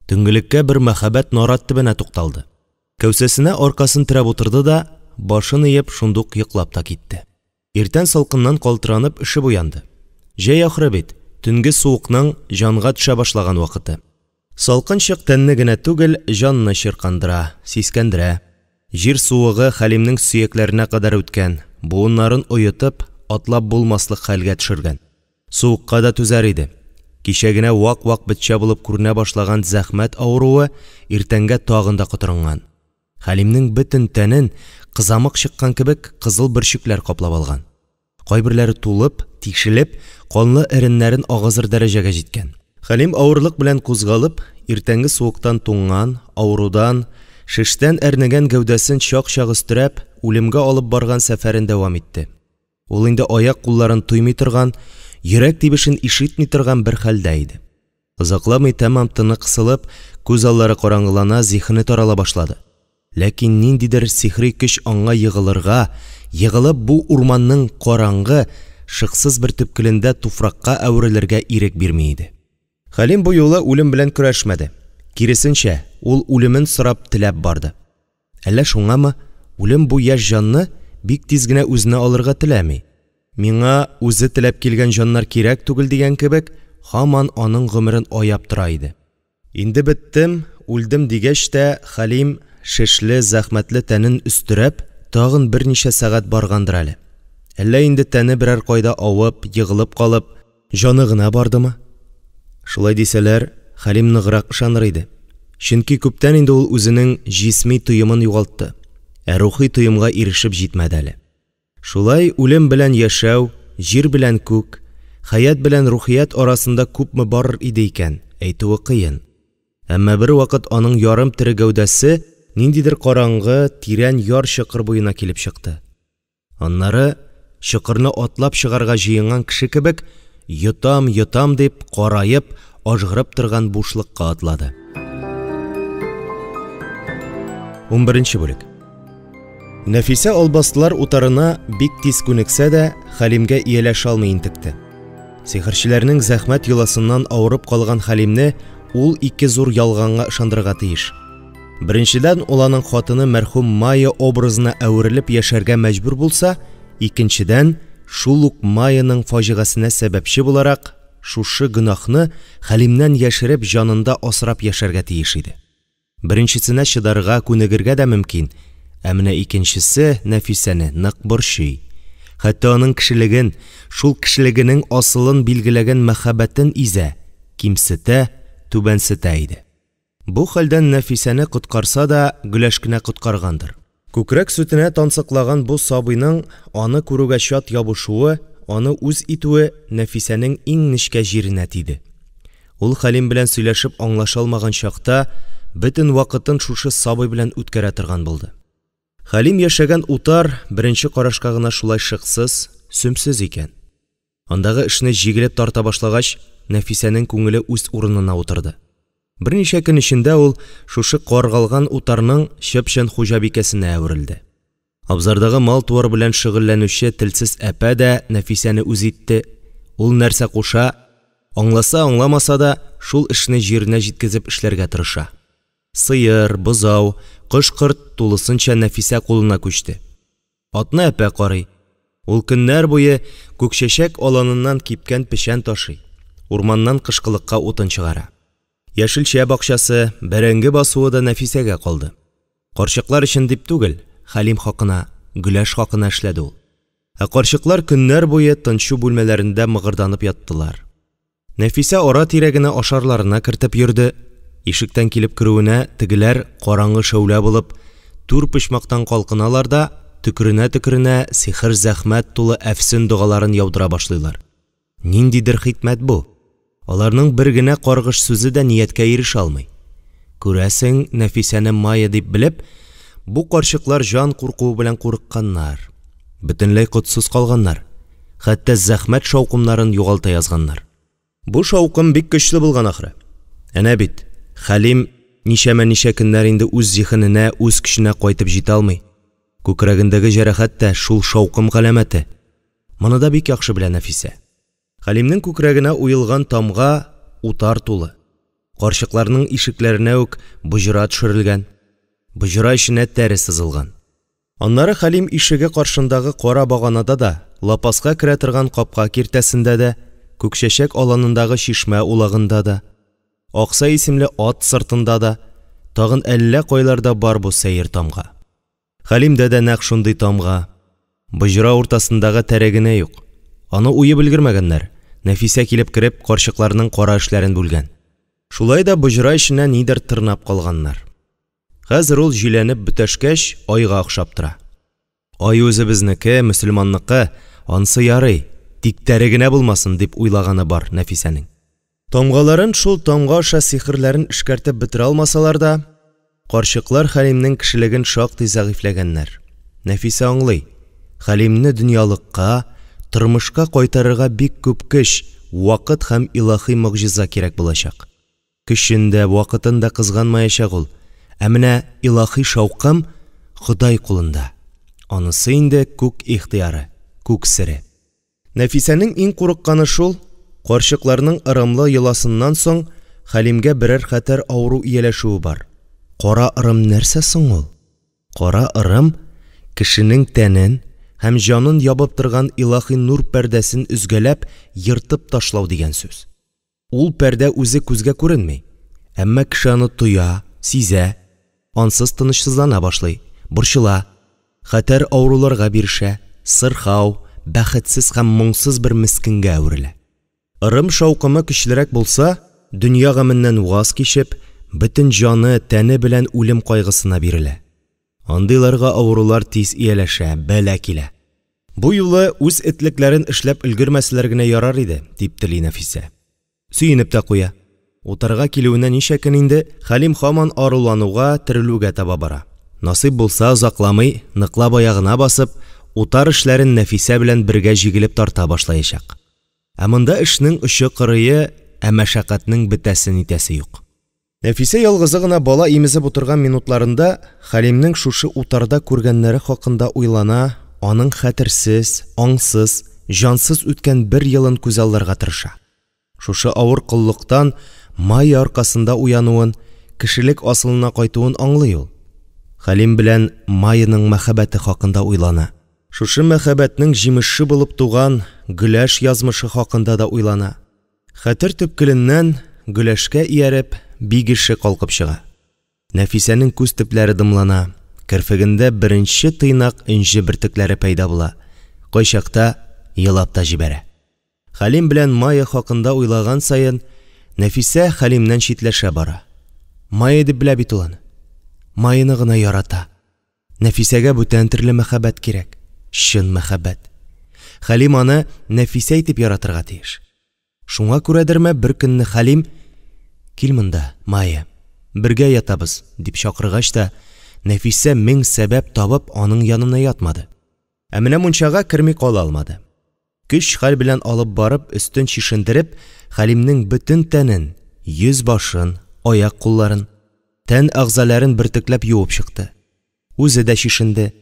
Төнгелеккә бер мәхәббәт нарат төбенә тукталды. Кәүсәсенә аркасын терәп утырды да, башын иеп шундук йоклап та китте. Иртән салкыннан калтыранып ишеп уянды. Җәй ахыры бит, төнге суыкның җанга төшә башлаган вакыты. Салкын чык тәнне генә түгел, җанны чиркандыра, сискәндерә. Җир суыгы Хәлимнең сөякләренә кадәр үткән, буыннарын оятып, атлап булмаслык хәлгә төшергән. Суыкка да түзәр иде. Кичәгенә вак-вак бетчә булып күренә башлаган зәхмәт авыруы иртәнгә тагын да котырынган. Хәлимнең бөтен тәнен кызамык чыккан кебек кызыл бөрчекләр каплап алган. Кайберләре тулып, тишелеп, канлы иреннәрен агызыр дәрәҗәгә җиткән. Хәлим авырлык белән кузгалып, иртәнге суыктан туңган, авырудан, шештән әрнегән гәүдәсен чак-чак өстерәп, үлемгә алып барган сәфәрен дәвам итте. Ул инде аяк-кулларын туймый торган, йөрәк тибешен ишетми торган бер хәлдә иде. Озакламый тәмам тыны кысылып, күз аллары караңгылана, зиһене тарала башлады. Ләкин ниндидер сихри көч аңа егылып бу урманның караңгы, шыксыз бер төпкелендә туфракка әверелергә ирек бирми иде. Хәлим бу юлы үлем белән көрәшмәде. Киресенчә, ул үлемен сорап теләп барды. Әллә шуңамы, үлем бу яшь җанны бик тиз генә үзенә алырга теләми. Миңа үзе теләп килгән җаннар кирәк түгел дигән кебек, һаман аның гомерен аяп тора иде. Инде беттем, үлдем дигәч тә, Хәлим шешле, зәхмәтле тәнен өстерәп, тагын берничә сәгать баргандыр әле. Әллә инде тәне берәр кайда авып, егылып калып, җаны гына бардымы? Шулай дисәләр, Хәлим ныграк ышаныр иде. Чөнки күптән инде ул үзенең җисми тоемын югалтты, ә рухи тоемга ирешеп җитмәде әле. Шулай үлем белән яшәү, җир белән күк, хаят белән рухият арасында күпме барыр иде икән, әйтүе кыен. Әмма бер вакыт аның ярым тере гәүдәсе ниндидер караңгы, тирән яр чокыр буена килеп чыкты. Аннары чокырны атлап чыгарга җыенган кеше кебек, йотам дип караеп, ажгырып торган бушлыкка атлады. 11-нче бүлек. Нәфисә албастылар утарына бик тиз күнексә дә, Хәлимгә ияләшә алмый интекте. Сихерчеләрнең зәхмәт юласыннан авырып калган Хәлимне ул ике зур ялганга ышандырырга тиеш. Беренчедән, ул аның хатыны мәрхүм Майя образына әверелеп яшәргә мәҗбүр булса, икенчедән, шул ук Майяның фаҗигасенә сәбәпче буларак, шушы гөнаһны Хәлимнән яшереп җанында асрап яшәргә тиеш иде. Беренчесенә чыдарга, күнегергә дә мөмкин, ә менә икенчесе Нәфисәне нык борчый. Хәтта аның кешелеген, шул кешелегенең асылын билгеләгән мәхәббәтен изә, кимсетә, түбәнсетә иде. Бу хәлдән Нәфисәне коткарса да, гөләшкенә коткаргандыр. Күкрәк сөтенә тансыклаган бу сабыйның аны күрүгә чат ябышуы, аны үз итүе Нәфисәнең иң нечкә җиренә тиде. Ул Хәлим белән сөйләшеп аңлаша алмаган чакта, бөтен вакытын шушы сабый белән үткәрә торган булды. Хәлим яшәгән утар беренче карашка гына шулай шыксыз, сөмсез икән. Андагы эшне җигелеп тарта башлагач, Нәфисәнең күңеле үз урынына утырды. Берничә көн эчендә ул шушы каргалган утарның чыпчын хуҗабикәсенә әверелде. Абзардагы мал-туар белән шөгыльләнүче телсез әпә дә Нәфисәне үз итте. Ул нәрсә куша, аңласа, аңламаса да, шул эшне җиренә җиткезеп эшләргә тырыша. Сыер, бозау, кош-корт тулысынча Нәфисә кулына күчте. Атны әпә карый. Ул көннәр буе күкчәчәк аланыннан кипкән печән ташый. Урманнан кышкылыкка утын чыгара. Яшелчә бакчасы, бәрәңге басуы да Нәфисәгә калды. Карчыклар өчен дип түгел, Хәлим хакына, гөләш хакына эшләде ул. Ә карчыклар көннәр буе тынчу бүлмәләрендә мыгырданып яттылар. Нәфисә ара тирәгенә ашарларына кертеп йөрде. Ишектән килеп керүенә тегеләр караңгы шәүлә булып, түр почмактан калкыналар да, төкеренә сихер зәхмәт тулы әфсен дугаларын яудыра башлыйлар. Ниндидер хикмәт бу? Аларның бер генә каргыш сүзе дә нияткә ирешә алмый. Күрәсең, Нәфисәне Майя дип белеп, бу карчыклар жан куркуы белән курыкканнар. Бөтенләй котсыз калганнар. Хәтта зәхмәт шаукымнарын югалта язганнар. Бу шаукым бик көчле булган ахры. Әнә бит, Хәлим ничә көннәр инде үз зиһененә, үз көченә кайтып җитә алмый. Күкрәгендәге җәрәхәт тә шул шаукым галәмәте. Моны да бик яхшы белә Нәфисә. Хәлимнең күкрәгенә уелган тамга утар тулы. Карчыкларның ишекләренә үк буҗра төшерелгән. Боҗра эченә тәре сызылган. Аннары Хәлим ишеге каршындагы кара баганада да, лапаска керә торган капка киртәсендә дә, Күкчәчәк аланындагы чишмә улагында да, Акса исемле ат сыртында да, тагын әллә кайларда бар бу сәер тамга. Хәлимдә дә нәкъ шундый тамга. Боҗра уртасындагы тәре генә юк. Аны уеп өлгермәгәннәр. Нәфисә килеп кереп, карчыкларның кара эшләрен бүлгән. Шулай да боҗра эченә нидер тырнап калганнар. Хәзер ул җиләнеп бетәшкәч, айга охшап тора. Ай үзебезнеке, мөселманныкы, ансы ярый, тик тәре генә булмасын дип уйлаганы бар Нәфисәнең. Тамгаларын шул тамга аша сихерләрен эшкәртеп бетерә алмасалар да, карчыклар Хәлимнең кешелеген шактый зәгыйфләгәннәр. Нәфисә аңлый, Хәлимне дөньялыкка, тормышка кайтарырга бик күп көч, вакыт һәм илаһи мөгъҗиза кирәк булачак. Көчендә, вакытында кызганмаячак ул. Ә менә илаһи шаукым Ходай кулында. Анысы инде күк ихтияры, күк сире. Нәфисәнең иң курыкканы шул, карчыкларның ырымлы йоласыннан соң Хәлимгә берәр хәтәр авыру ияләшүе бар. Кара ырым нәрсә соң ул? Кара ырым кешенең тәнен һәм җанын ябып торган илаһи нур пәрдәсен үзгәләп, йыртып ташлау дигән сүз. Ул пәрдә үзе күзгә күренми, әмма кеше аны тоя, сизә, ансыз тынычсызлана башлый, борчыла, хәтәр авыруларга бирешә, сырхау, бәхетсез һәм моңсыз бер мискенгә әверелә. Ырым шаукымы көчлерәк булса, дөнья гамыннан ваз кичеп, бөтен җаны, тәне белән үлем кайгысына бирелә. Андыйларга авырулар тиз ияләшә, бәла килә. Бу юлы үз этлекләрен эшләп өлгермәсләр генә ярар иде, дип тели Нәфисә. Сөенеп тә куя. Утарга килүенә ничә көн инде, Хәлим һаман арулануга, терелүгә таба бара. Насыйп булса, озакламый, ныклап аягына басып, утар эшләрен Нәфисә белән бергә җигелеп тарта башлаячак. Ә монда эшнең очы-кырые, ә мәшәкатьнең бетәсен итәсе юк. Нәфисә ялгызы гына бала имезеп утырган минутларында Хәлимнең шушы утарда күргәннәре хакында уйлана, аның хәтерсез, аңсыз, җансыз үткән бер елын күз алдарга тырыша. Шушы авыр кыллыктан май аркасында уянуын, кешелек асылына кайтуын аңлый ул. Хәлим белән майының мәхәббәте хакында уйлана. Шушы мәхәббәтнең җимеше булып туган Гөләш язмышы хакында да уйлана. Хәтер төпкеленнән Гөләшкә ияреп, бигеше калкып чыга. Нәфисәнең күз төпләре дымлана, керфегендә беренче тыйнак инҗе бөртекләре пайда була. Кайчакта елап та җибәрә. Хәлим белән Майя хакында уйлаган саен, Нәфисә Хәлимнән читләшә бара. Майя дип белә бит ул аны. Майяны гына ярата. Нәфисәгә бүтән төрле мәхәббәт кирәк, чын мәхәббәт. Хәлим аны Нәфисә итеп яратырга тиеш. Шуңа күрәдерме бер көнне Хәлим: "Кил монда, Майя, бергә ятабыз", дип чакыргач та, Нәфисә мең сәбәп табып аның янына ятмады. Ә менә мунчага керми кала алмады. Көч хәл белән алып барып, өстен чишендереп, Хәлимнең бөтен тәнен, йөз башын, аяк кулларын, тән агъзаларын бөртекләп юып чыкты. Үзе дә чишенде,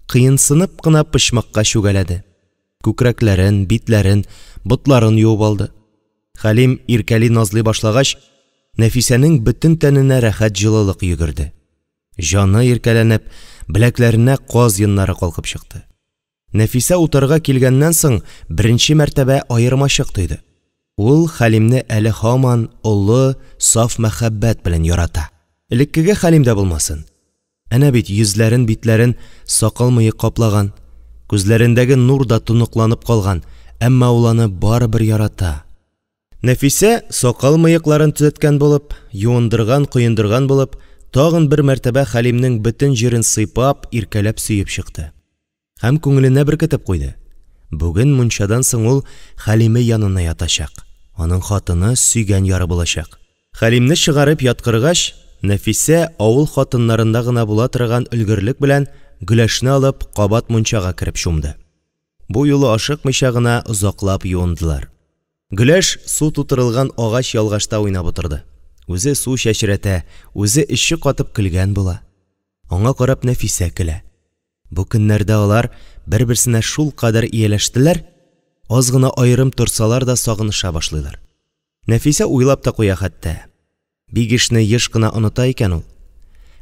кыенсынып кына пычмакка чүгәләде. Күкрәкләрен, битләрен, ботларын юып алды. Хәлим иркәли назлый башлагач, Нәфисәнең бөтен тәненә рәхәт җылылык йөгерде. Җаны иркәләнеп, беләкләренә каз йоннары калкып чыкты. Нәфисә утарга килгәннән соң беренче мәртәбә аермачык тойды. Ул Хәлимне әле һаман олы, саф мәхәббәт белән ярата. Элеккегә Хәлимдә булмасын. Әнә бит йөзләрен, битләрен сакал-мыек каплаган, күзләрендәге нур да тоныкланып калган, әмма ул аны барыбер ярата. Нәфисә сакал-мыекларын төзәткән булып, юындырган, куендырган булып, тагын бер мәртәбә Хәлимнең бөтен җирен сыйпап, иркәләп сөеп чыкты. Һәм күңеленә беркетеп куйды. Бүген мунчадан соң ул Хәлиме янына ятачак. Аның хатыны сөйгән яры булачак. Хәлимне чыгарып яткыргач, Нәфисә авыл хатыннарында гына була торган өлгерлек белән Гөләшне алып кабат мунчага кереп чумды. Бу юлы ашыкмыйча гына озаклап юындылар. Гөләш су тутырылган агач ялгашта уйнап утырды. Үзе су чәчрәтә, үзе эче катып көлгән була. Аңа карап Нәфисә көлә. Бу көннәрдә алар бер-берсенә шул кадәр ияләштеләр, аз гына аерым торсалар да сагыныша башлыйлар. Нәфисә уйлап та куя хәтта. Бигешне еш кына оныта икән ул.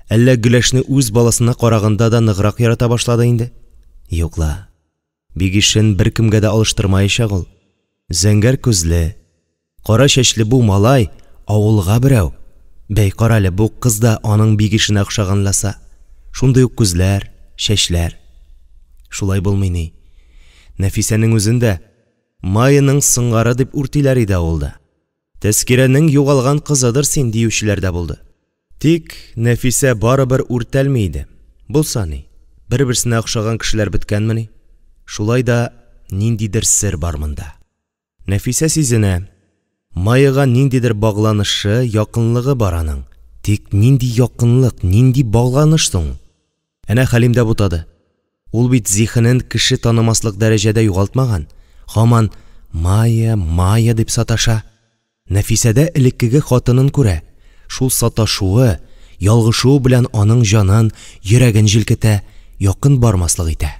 Әллә Гөләшне үз баласына караганда да ныграк ярата башлады инде? Юкла. Бигишен беркемгә дә алыштырмаячак ул. Зәңгәр күзле, кара чәчле бу малай авылга берәү. Бәй карале, бу кыз да аның бигишенә охшаганласа. Шундый ук күзләр, чәчләр. Шулай булмый ни. Нәфисәнең үзендә майының сыңгары дип үртиләр иде авылда. Тәскирәнең югалган кызыдыр син диючеләр дә булды. Тик Нәфисә барыбер үртәлми иде. Булса ни, бер-берсенә охшаган кешеләр беткәнмени? Шулай да ниндидер сер бар монда. Нәфисә сизенә, майыга ниндидер багланышы, якынлыгы бар аның. Тик нинди якынлык, нинди багланыш соң? Әнә Хәлим дә бутады. Ул бит зихенен кеше танымаслык дәрәҗәдә югалтмаган. Һаман Майя дип саташа. Нәфисәдә элеккеге хатынын күрә. Шул саташуы, ялгышуы белән аның җанын, йөрәген җилкетә, якын бармаслык итә.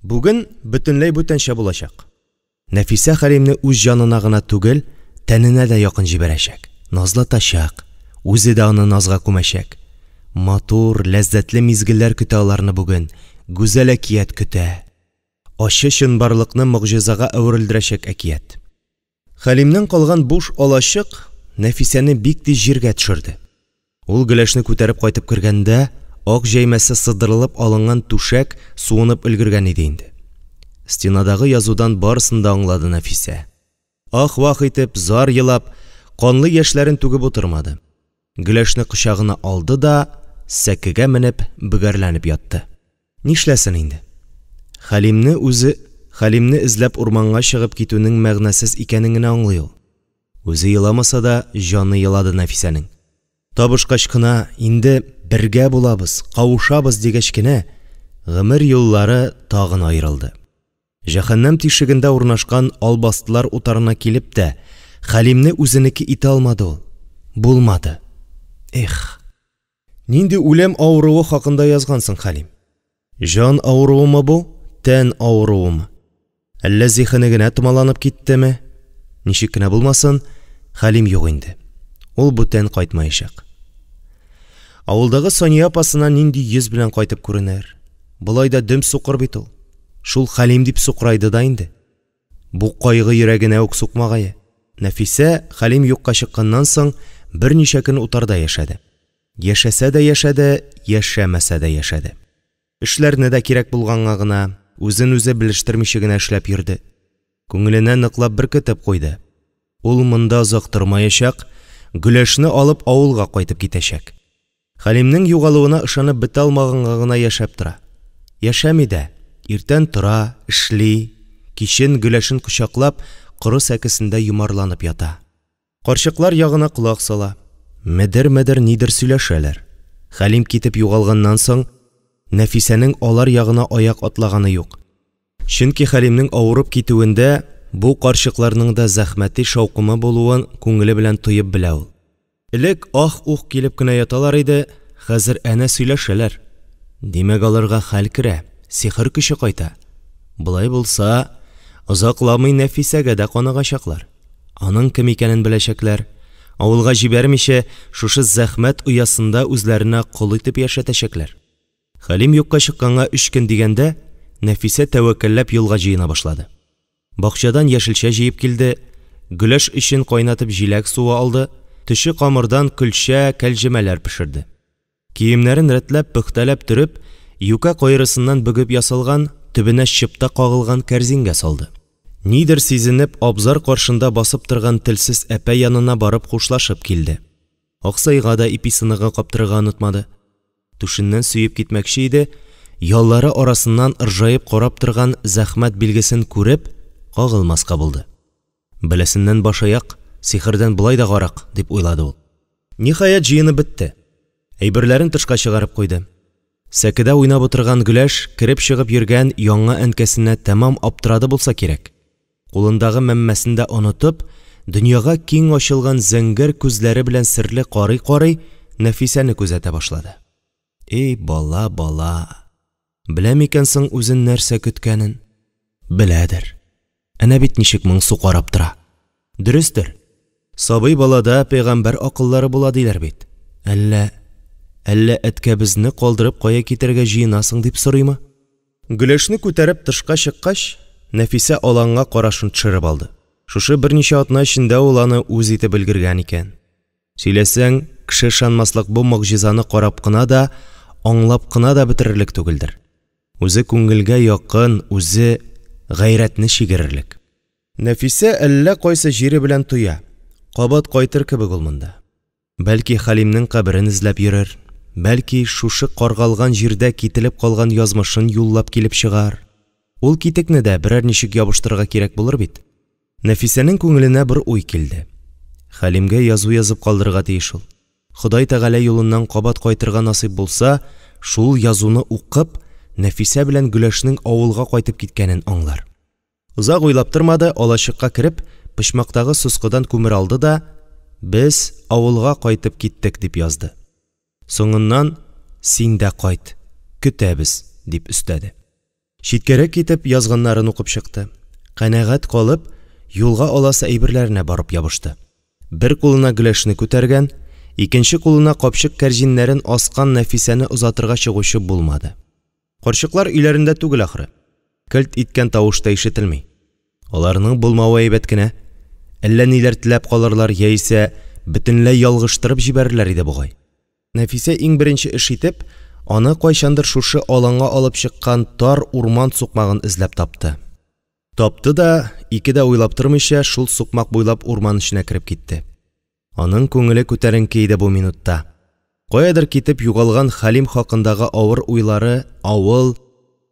Бүген бөтенләй бүтәнчә булачак. Нәфисә Хәлимне үз җанына гына түгел, тәненә дә якын җибәрәчәк. Назлатачак, үзе дә аны назга күмәчәк. Матур, ләззәтле мизгелләр көтә аларны бүген, гүзәл әкият көтә. Ачы чынбарлыкны мөгъҗизага әверелдерәчәк әкият. Хәлимнән калган буш алачык Нәфисәне бик тиз җиргә төшерде. Ул Гөләшне күтәреп кайтып кергәндә, ак җәймәсе сыдырылып алынган түшәк суынып өлгергән иде инде. Стенадагы язудан барысын да аңлады Нәфисә. Ах-вах итеп, зар елап, канлы яшьләрен түгеп утырмады. Гөләшне кочагына алды да, сәкегә менеп, бөгәрләнеп ятты. Нишләсен инде? Хәлимне эзләп урманга чыгып китүнең мәгънәсез икәнен генә аңлый ул. Үзе еламаса да, җаны елады Нәфисәнең. Табышкач кына инде бергә булабыз, кавышабыз дигәч кенә, гомер юллары тагын аерылды. Җәһәннәм тишегендә урнашкан албастылар утарына килеп тә, Хәлимне үзенеке итә алмады ул. Булмады. Эх. Нинди үлем авыруы хакында язгансың, Хәлим? Җан авыруымы бу, тән авыруымы? Әллә зихене генә томаланып киттеме? Ничек кенә булмасын, Хәлим юк инде. Ул бүтән кайтмаячак. Авылдагы Сания апасына нинди йөз белән кайтып күренер? Булай да дөм сукыр бит ул. Шул Хәлим дип сукрайды да инде. Бу кайгы йөрәгенә үк сукмагае. Нәфисә Хәлим юкка чыкканнан соң берничә көн утарда яшәде. Яшәсә дә яшәде, яшәмәсә дә яшәде. Эшләрне дә кирәк булганга гына, үзен үзе белештермичә генә эшләп йөрде. Күңеленә ныклап бер көтеп куйды. Ул монда озак тормаячак, Гөләшне алып авылга кайтып китәчәк. Хәлимнең югалуына ышанып бетә алмаганга гына яшәп тора. Яшәми дә, иртән тора, эшли, кичен Гөләшен кочаклап, коры сәкесендә юмарланып ята. Карчыклар ягына кулак сала. Медер нидер сөйләшәләр. Хәлим китеп югалганнан соң, Нәфисәнең алар ягына аяк атлаганы юк. Чөнки Хәлимнең авырып китүендә бу карчыкларның да зәхмәти шаукымы булуын күңеле белән тоеп белә ул. Элек ах-ух килеп кенә яталар иде, хәзер әнә сөйләшәләр. Димәк аларга хәл керә, сихер көче кайта. Булай булса, озакламый Нәфисәгә дә каныгачаклар. Аның кем икәнен беләчәкләр. Авылга җибәрмичә, шушы зәхмәт уясында үзләренә кол итеп яшәтәчәкләр. Хәлим юкка чыкканга 3 көн дигәндә, Нәфисә тәвәккәлләп юлга җыена башлады. Бакчадан яшелчә җыеп килде, Гөләш өчен кайнатып җиләк суы алды, төше камырдан көлчә, кәлҗемәләр пешерде. Киемнәрен рәтләп, пөхтәләп төреп, юка кайрысыннан бөгеп ясалган, төбенә чыпта кагылган кәрзингә салды. Нидер сизенеп, абзар каршында басып торган телсез әпә янына барып хушлашып килде. Аксайга да иписыныгы каптырырга онытмады. Түшеннән сөеп китмәкче иде, яллары арасыннан ыржаеп карап торган зәхмәт билгесен күреп, кагылмаска булды. Беләсеннән башаяк, сихердән булай да гарак, дип уйлады ул. Ниһаять җыены бетте. Әйберләрен тышка чыгарып куйды. Сәкедә уйнап утырган Гөләш кирип чыгып йөргән яңа әнкәсенә тәмам аптырады булса кирәк. Кулындагы мәммәсен дә онытып, дөньяга киң ачылган зәңгәр күзләре белән серле карый-карый Нәфисәне күзәтә башлады. Эй, бала, белә микәнсең үзен нәрсә көткәнен? Беләдер. Әнә бит ничек моңсу карап тора. Дөрестер. Сабый балада пәйгамбәр акыллары була диләр бит. Әллә әллә әткәбезне калдырып кая китәргә җыенасың дип сорыймы? Гөләшне күтәреп тышка чыккач, Нәфисә аланга карашын төшереп алды. Шушы берничә атна эчендә ул аны үз итеп өлгергән икән. Сөйләсәң, кеше ышанмаслык бу могҗизаны карап кына да, аңлап кына да бетерерлек түгелдер. Үзе күңелгә якын, үзе гайрәтне шигерерлек. Нәфисә әллә кайсы җире белән туя. Кабат кайтыр кебек ул монда. Бәлки Халимның каберен эзләп йөрер, бәлки шушы каргалган җирдә кителеп калган язмышын юллап килеп чыгар. Ул китекне дә берәр ничек ябыштырырга кирәк булыр бит. Нәфисәнең күңеленә бер уй килде. Халимгә язу язып калдырырга тиеш ул. Ходай Тәгалә юлыннан кабат кайтырга насыйп булса, шул язуны укып, Нәфисә белән Гөләшнең авылга кайтып киткәнен аңлар. Узак уйлап тормады, алачыкка кереп, пычмактагы сускыдан күмер алды да, без авылга кайтып киттек дип язды. Соңыннан син дә кайт, көтәбез дип өстәде. Читкәрәк китеп язганнарын укып чыкты. Канәгать калып, юлга аласы әйберләренә барып ябышты. Бер кулына Гөләшне күтәргән, икенче кулына капчык кәрҗиннәрен аскан Нәфисәне узатырга чыгучы булмады. Карчыклар өйләрендә түгел ахры. Килт иткән тавыш та ишетелми. Аларның булмавы әйбәт кенә. Әллә ниләр теләп калырлар яисә бөтенләй ялгыштырып җибәрерләр иде бугай. Нәфисә иң беренче эш итеп, аны кайчандыр шушы аланга алып чыккан тар урман сукмагын эзләп тапты. Тапты да, ике дә уйлап тормыйча, шул сукмак буйлап урман эченә кереп китте. Аның күңеле күтәренке иде бу минутта. Каядыр китеп югалган Халим хакындагы авыр уйлары, авыл,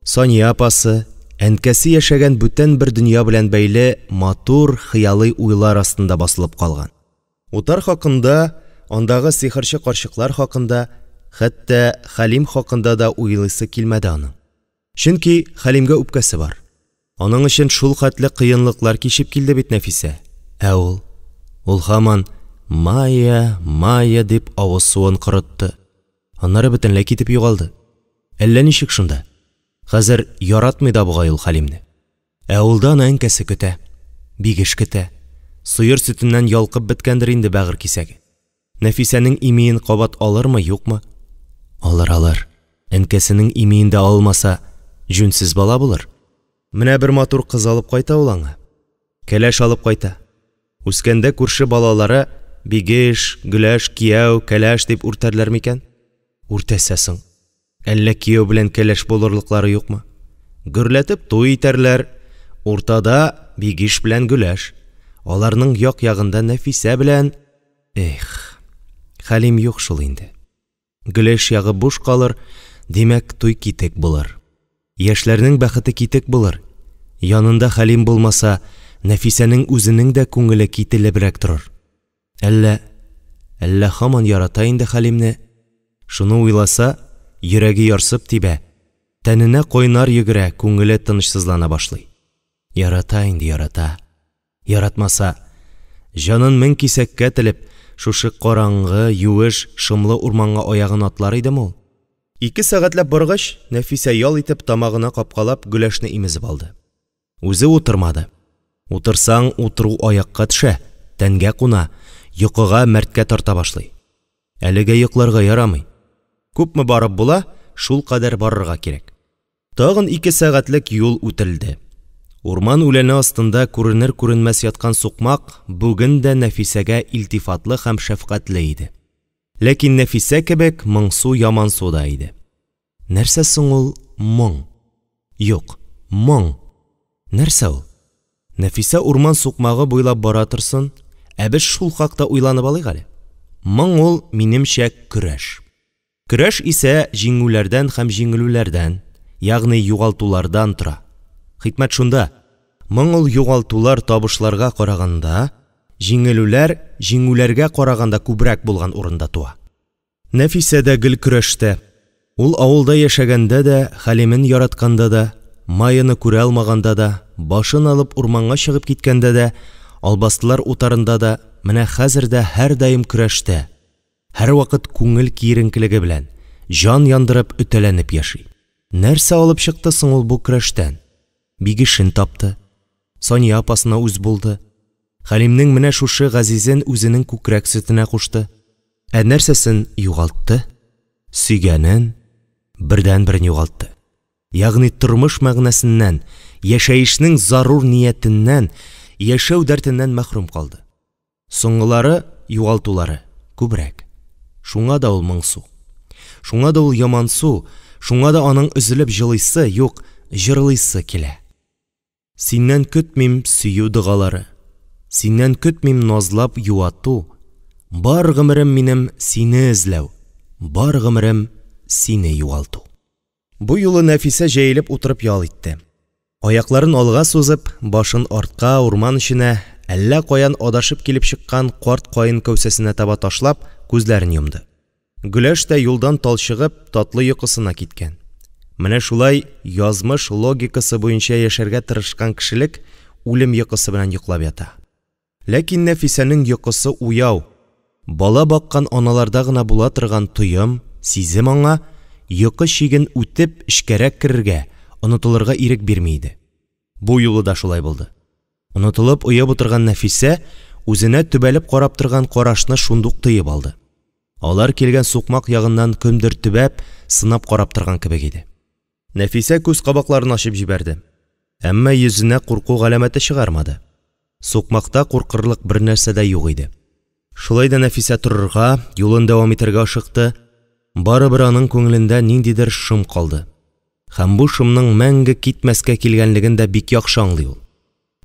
Соня апасы, әнкәсе яшәгән бүтән бер дөнья белән бәйле матур, хыялый уйлар астында басылып калган. Утар хакында, андагы сихерче карчыклар хакында, хәтта Халим хакында да уйлыйсы килмәде аның. Чөнки Халимгә үпкәсе бар. Аның өчен шул хәтле кыенлыклар кичеп килде бит Нәфисә. Ә ул һаман Майя дип авыз суын корытты. Аннары бөтенләй китеп югалды. Әллә ничек шунда? Хәзер яратмый да бугай ул Халимне. Ә улдан әнкәсе көтә, бигеш көтә. Суйыр сөтеннән ялкып беткәндер инде бәгыр кисәге. Нәфисәнең имиен кабат алырмы, юкмы? Алыр. Әнкәсенең имиен дә алмаса, жүнсез бала булыр. Менә бер матур кыз алып кайта ул аңа. Кәләш алып кайта. Үскәндә күрше балалары Бигеш, Гөләш, Кияү, Кәләш дип үртәрләр микән? Үртәсәсең. Әллә Кияү белән Кәләш булырлыклары юкмы? Гөрләтеп туй итәрләр. Уртада Бигеш белән Гөләш. Аларның як-ягында Нәфисә белән... Халим юк шул инде. Гөләш ягы буш калыр, димәк туй китек булыр. Яшьләрнең бәхете китек булыр. Янында Халим булмаса, Нәфисәнең үзенең дә күңеле кителебрәк торыр. Әллә һаман ярата инде Халимне. Шуны уйласа, йөрәге ярсып тибә. Тәненә койнар йөгерә, күңеле тынычсызлана башлый. Ярата инде, ярата. Яратмаса, җанын мең кисәккә телеп, шушы караңгы, юеш, шымлы урманга аягын атлар иде ул. 2 сәгатьләп баргач, Нәфисә ял итеп тамагына капкалап Гөләшне имезеп алды. Үзе утырмады. Утырсаң, утыру аякка төшә, тәнгә куна, йокыга мәрткә тарта башлый. Әлегә йокларга ярамый. Күпме барып була, шул кадәр барырга кирәк. Тагын 2 сәгатьлек юл үтелде. Урман үләне астында күренер-күренмәс яткан сукмак бүген дә Нәфисәгә илтифатлы һәм шәфкатьле иде. Ләкин Нәфисә кебек моңсу яман суда иде. Нәрсә соң ул моң? Юк, моң. Нәрсә ул? Нәфисә урман сукмагы буйлап бара торсын, ә без шул хакта уйланып алыйк әле. Моң ул минемчә көрәш. Көрәш исә җиңүләрдән һәм җиңелүләрдән, ягъни югалтулардан тора. Хикмәт шунда. Моң ул югалтулар табышларга караганда, җиңелүләр җиңүләргә караганда күбрәк булган урында туа. Нәфисә дә гел көрәштә. Ул авылда яшәгәндә дә, Халимен яратканда да, майыны күрә алмаганда да, башын алып урманга чыгып киткәндә дә, албастылар утарында да, менә хәзер дә һәр даим көрәштә. Һәр вакыт күңел киеренкелеге белән, җан яндырып үтәләнеп яши. Нәрсә алып чыкты соң ул бу көрәштән? Бигешен тапты. Соня апасына үз булды. Халимның менә шушы газизен үзенең күкрәк сөтенә кушты. Нәрсәсен югалтты? сөйгәнен бердән-берен югалтты. Ягъни тормыш мәгънәсеннән, яшәешнең зарур ниятеннән, яшәү дәртеннән мәхрүм калды. Соңгылары югалтулары күбрәк. Шуңа да ул моңсу. Шуңа да ул ямансу, шуңа да аның üzülеп җылыйсы, юк, җырлыйсы килә. Синнән көтмим сөю дыгалары. Синнән көтмим назлап юату. Бар гомерем минем сине эзләү. Бар гомерем сине югалту. Бу юлы Нәфисә җәелеп утырып ял итте. Аякларын алга сузып, башын артка урман эченә, әллә каян адашып килеп чыккан карт каен кәүсәсенә таба ташлап, күзләрен йомды. Гөләш тә юлдан талчыгып, татлы йокысына киткән. Менә шулай язмыш логикасы буенча яшәргә тырышкан кешелек үлем йокысы белән йоклап ята. Ләкин Нәфисәнең йокысы уяу. Бала баккан аналарда гына була торган тоем, сизем аңа йокы чиген үтеп эчкәрәк керергә, онытылырга ирек бирми иде. Бу юлы да шулай булды. Онытылып уяп утырган Нәфисә үзенә төбәлеп карап торган карашны шундук тыеп алды. Алар килгән сукмак ягыннан кемдер төбәп, сынап карап торган кебек иде. Нәфисә күз кабакларын ачып җибәрде. Әмма йөзенә курку галәмәте чыгармады. Сукмакта куркырлык бер нәрсә дә юк иде. Шулай да Нәфисә торырга, юлын дәвам итәргә ашыкты. Барыбер аның күңелендә ниндидер шом калды. Һәм бу шомның мәңге китмәскә килгәнлеген дә бик яхшы аңлый ул.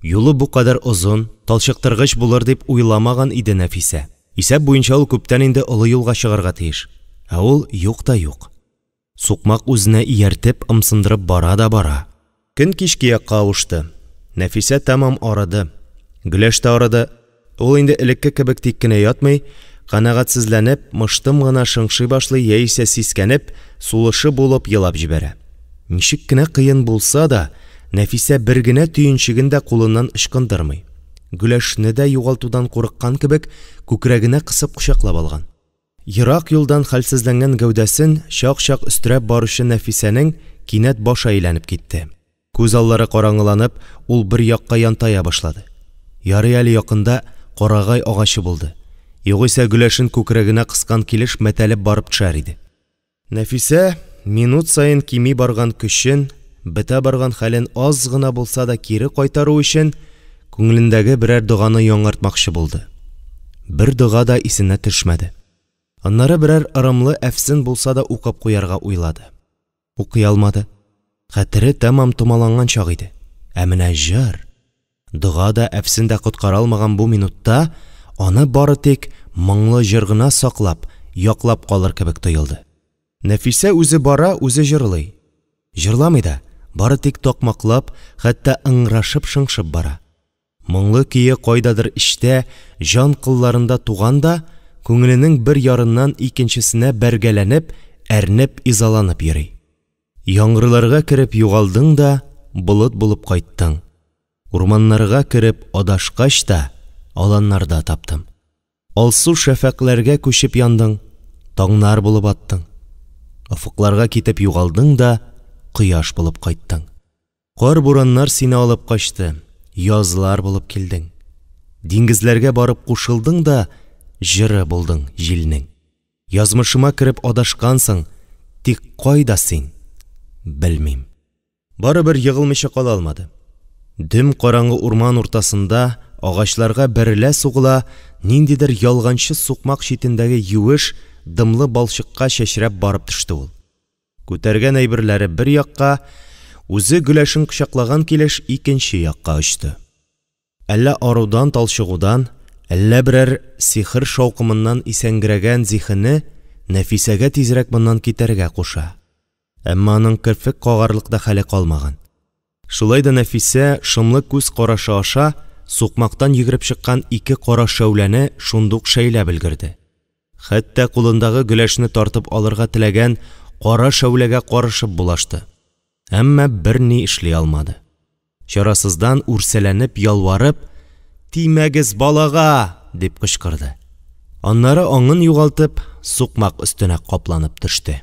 Юлы бу кадәр озын, талчыктыргыч булыр дип уйламаган иде Нәфисә. Исәп буенча ул күптән инде олы юлга чыгарга тиеш. Ә ул юк та юк. Сукмак үзенә ияртеп, ымсындырып бара да бара. Көн кичке якка авышты. Нәфисә тамам арыды. Гөләш тә арыды. Ул инде элекке кебек тик кенә ятмый, канагатсызланып, мыштым гына шыңшый башлый, яисә сискәнеп, сулышы булып елап җибәрә. Ничек кенә кыен булса да, Нәфисә бер генә төенчеген дә кулыннан ычкындырмый. Гөләшне дә югалтудан курыккан кебек күкрәгенә кысып кочаклап алган. Ерак юлдан хәлсезләнгән гәүдәсен чак-чак өстерәп баручы Нәфисәнең кинәт башы әйләнеп китте. Күз аллары караңгыланып, ул бер якка янтая башлады. Ярый әле якында карагай агачы булды. Югыйсә Гөләшен күкрәгенә кыскан килеш мәтәлеп барып төшәр иде. Нәфисә минут саен кими барган көчен, бетә барган хәлен аз гына булса да кире кайтару өчен күңелендәге берәр доганы яңартмакчы булды. Бер дога да исенә төшмәде. Аннары берәр ырымлы әфсен булса да укып куярга уйлады. Укый алмады. Хәтере тамам томаланган чак иде. Ә менә җыр, дога да әфсен дә коткара алмаган бу минутта аны бары тик моңлы җыр гына саклап, яклап калыр кебек тоелды. Нәфисә үзе бара, үзе җырлый. Җырламый да, бары тик такмаклап, хәтта ыңгырашып шыңшып бара. Моңлы көе кайдадыр эчтә, җан кылларында туганда, күңеленең бер ярыннан икенчесенә бәргәләнеп, әрнеп, изаланып йөри. Яңгырларга кереп югалдың да, болыт булып кайттың. Урманнарга кереп адашкач та, аланнарда таптым. Алсу шәфәкләргә күчеп яндың, таңнар булып аттың. Офыкларга китеп югалдың да, кояш булып кайттың. Кар бураннар сине алып качты, язлар булып килдең. Диңгезләргә барып кушылдың да, җыры булдың җилнең. Язмышыма кереп адашкансың, тик кайда син? Белмим. Барыбер егылмыйча кала алмады. Дөм караңгы урман уртасында агачларга бәрелә сугыла, ниндидер ялганчы сукмак читендәге юеш, дымлы балчыкка чәчрәп барып төште ул. Күтәргән әйберләре бер якка, үзе Гөләшен кочаклаган килеш икенче якка очты. Әллә арудан, талчыгудан, әллә берәр сихыр шаукымыннан исәнгерәгән зихене Нәфисәгә тизрәк моннан китәргә куша. Әмма аның керфек кагарлык да хәле калмаган. Шулай да Нәфисә шомлы күз карашы аша сукмактан йөгереп чыккан ике кара шәүләне шундук шәйләп өлгерде. Хәтта кулындагы Гөләшне тартып алырга теләгән кара шәүләгә карышып булашты. Әмма берни эшли алмады. Чарасыздан үрсәләнеп ялварып, «Тимәгез балага!» дип кычкырды. Аннары аңын югалтып, сукмак өстенә капланып төште.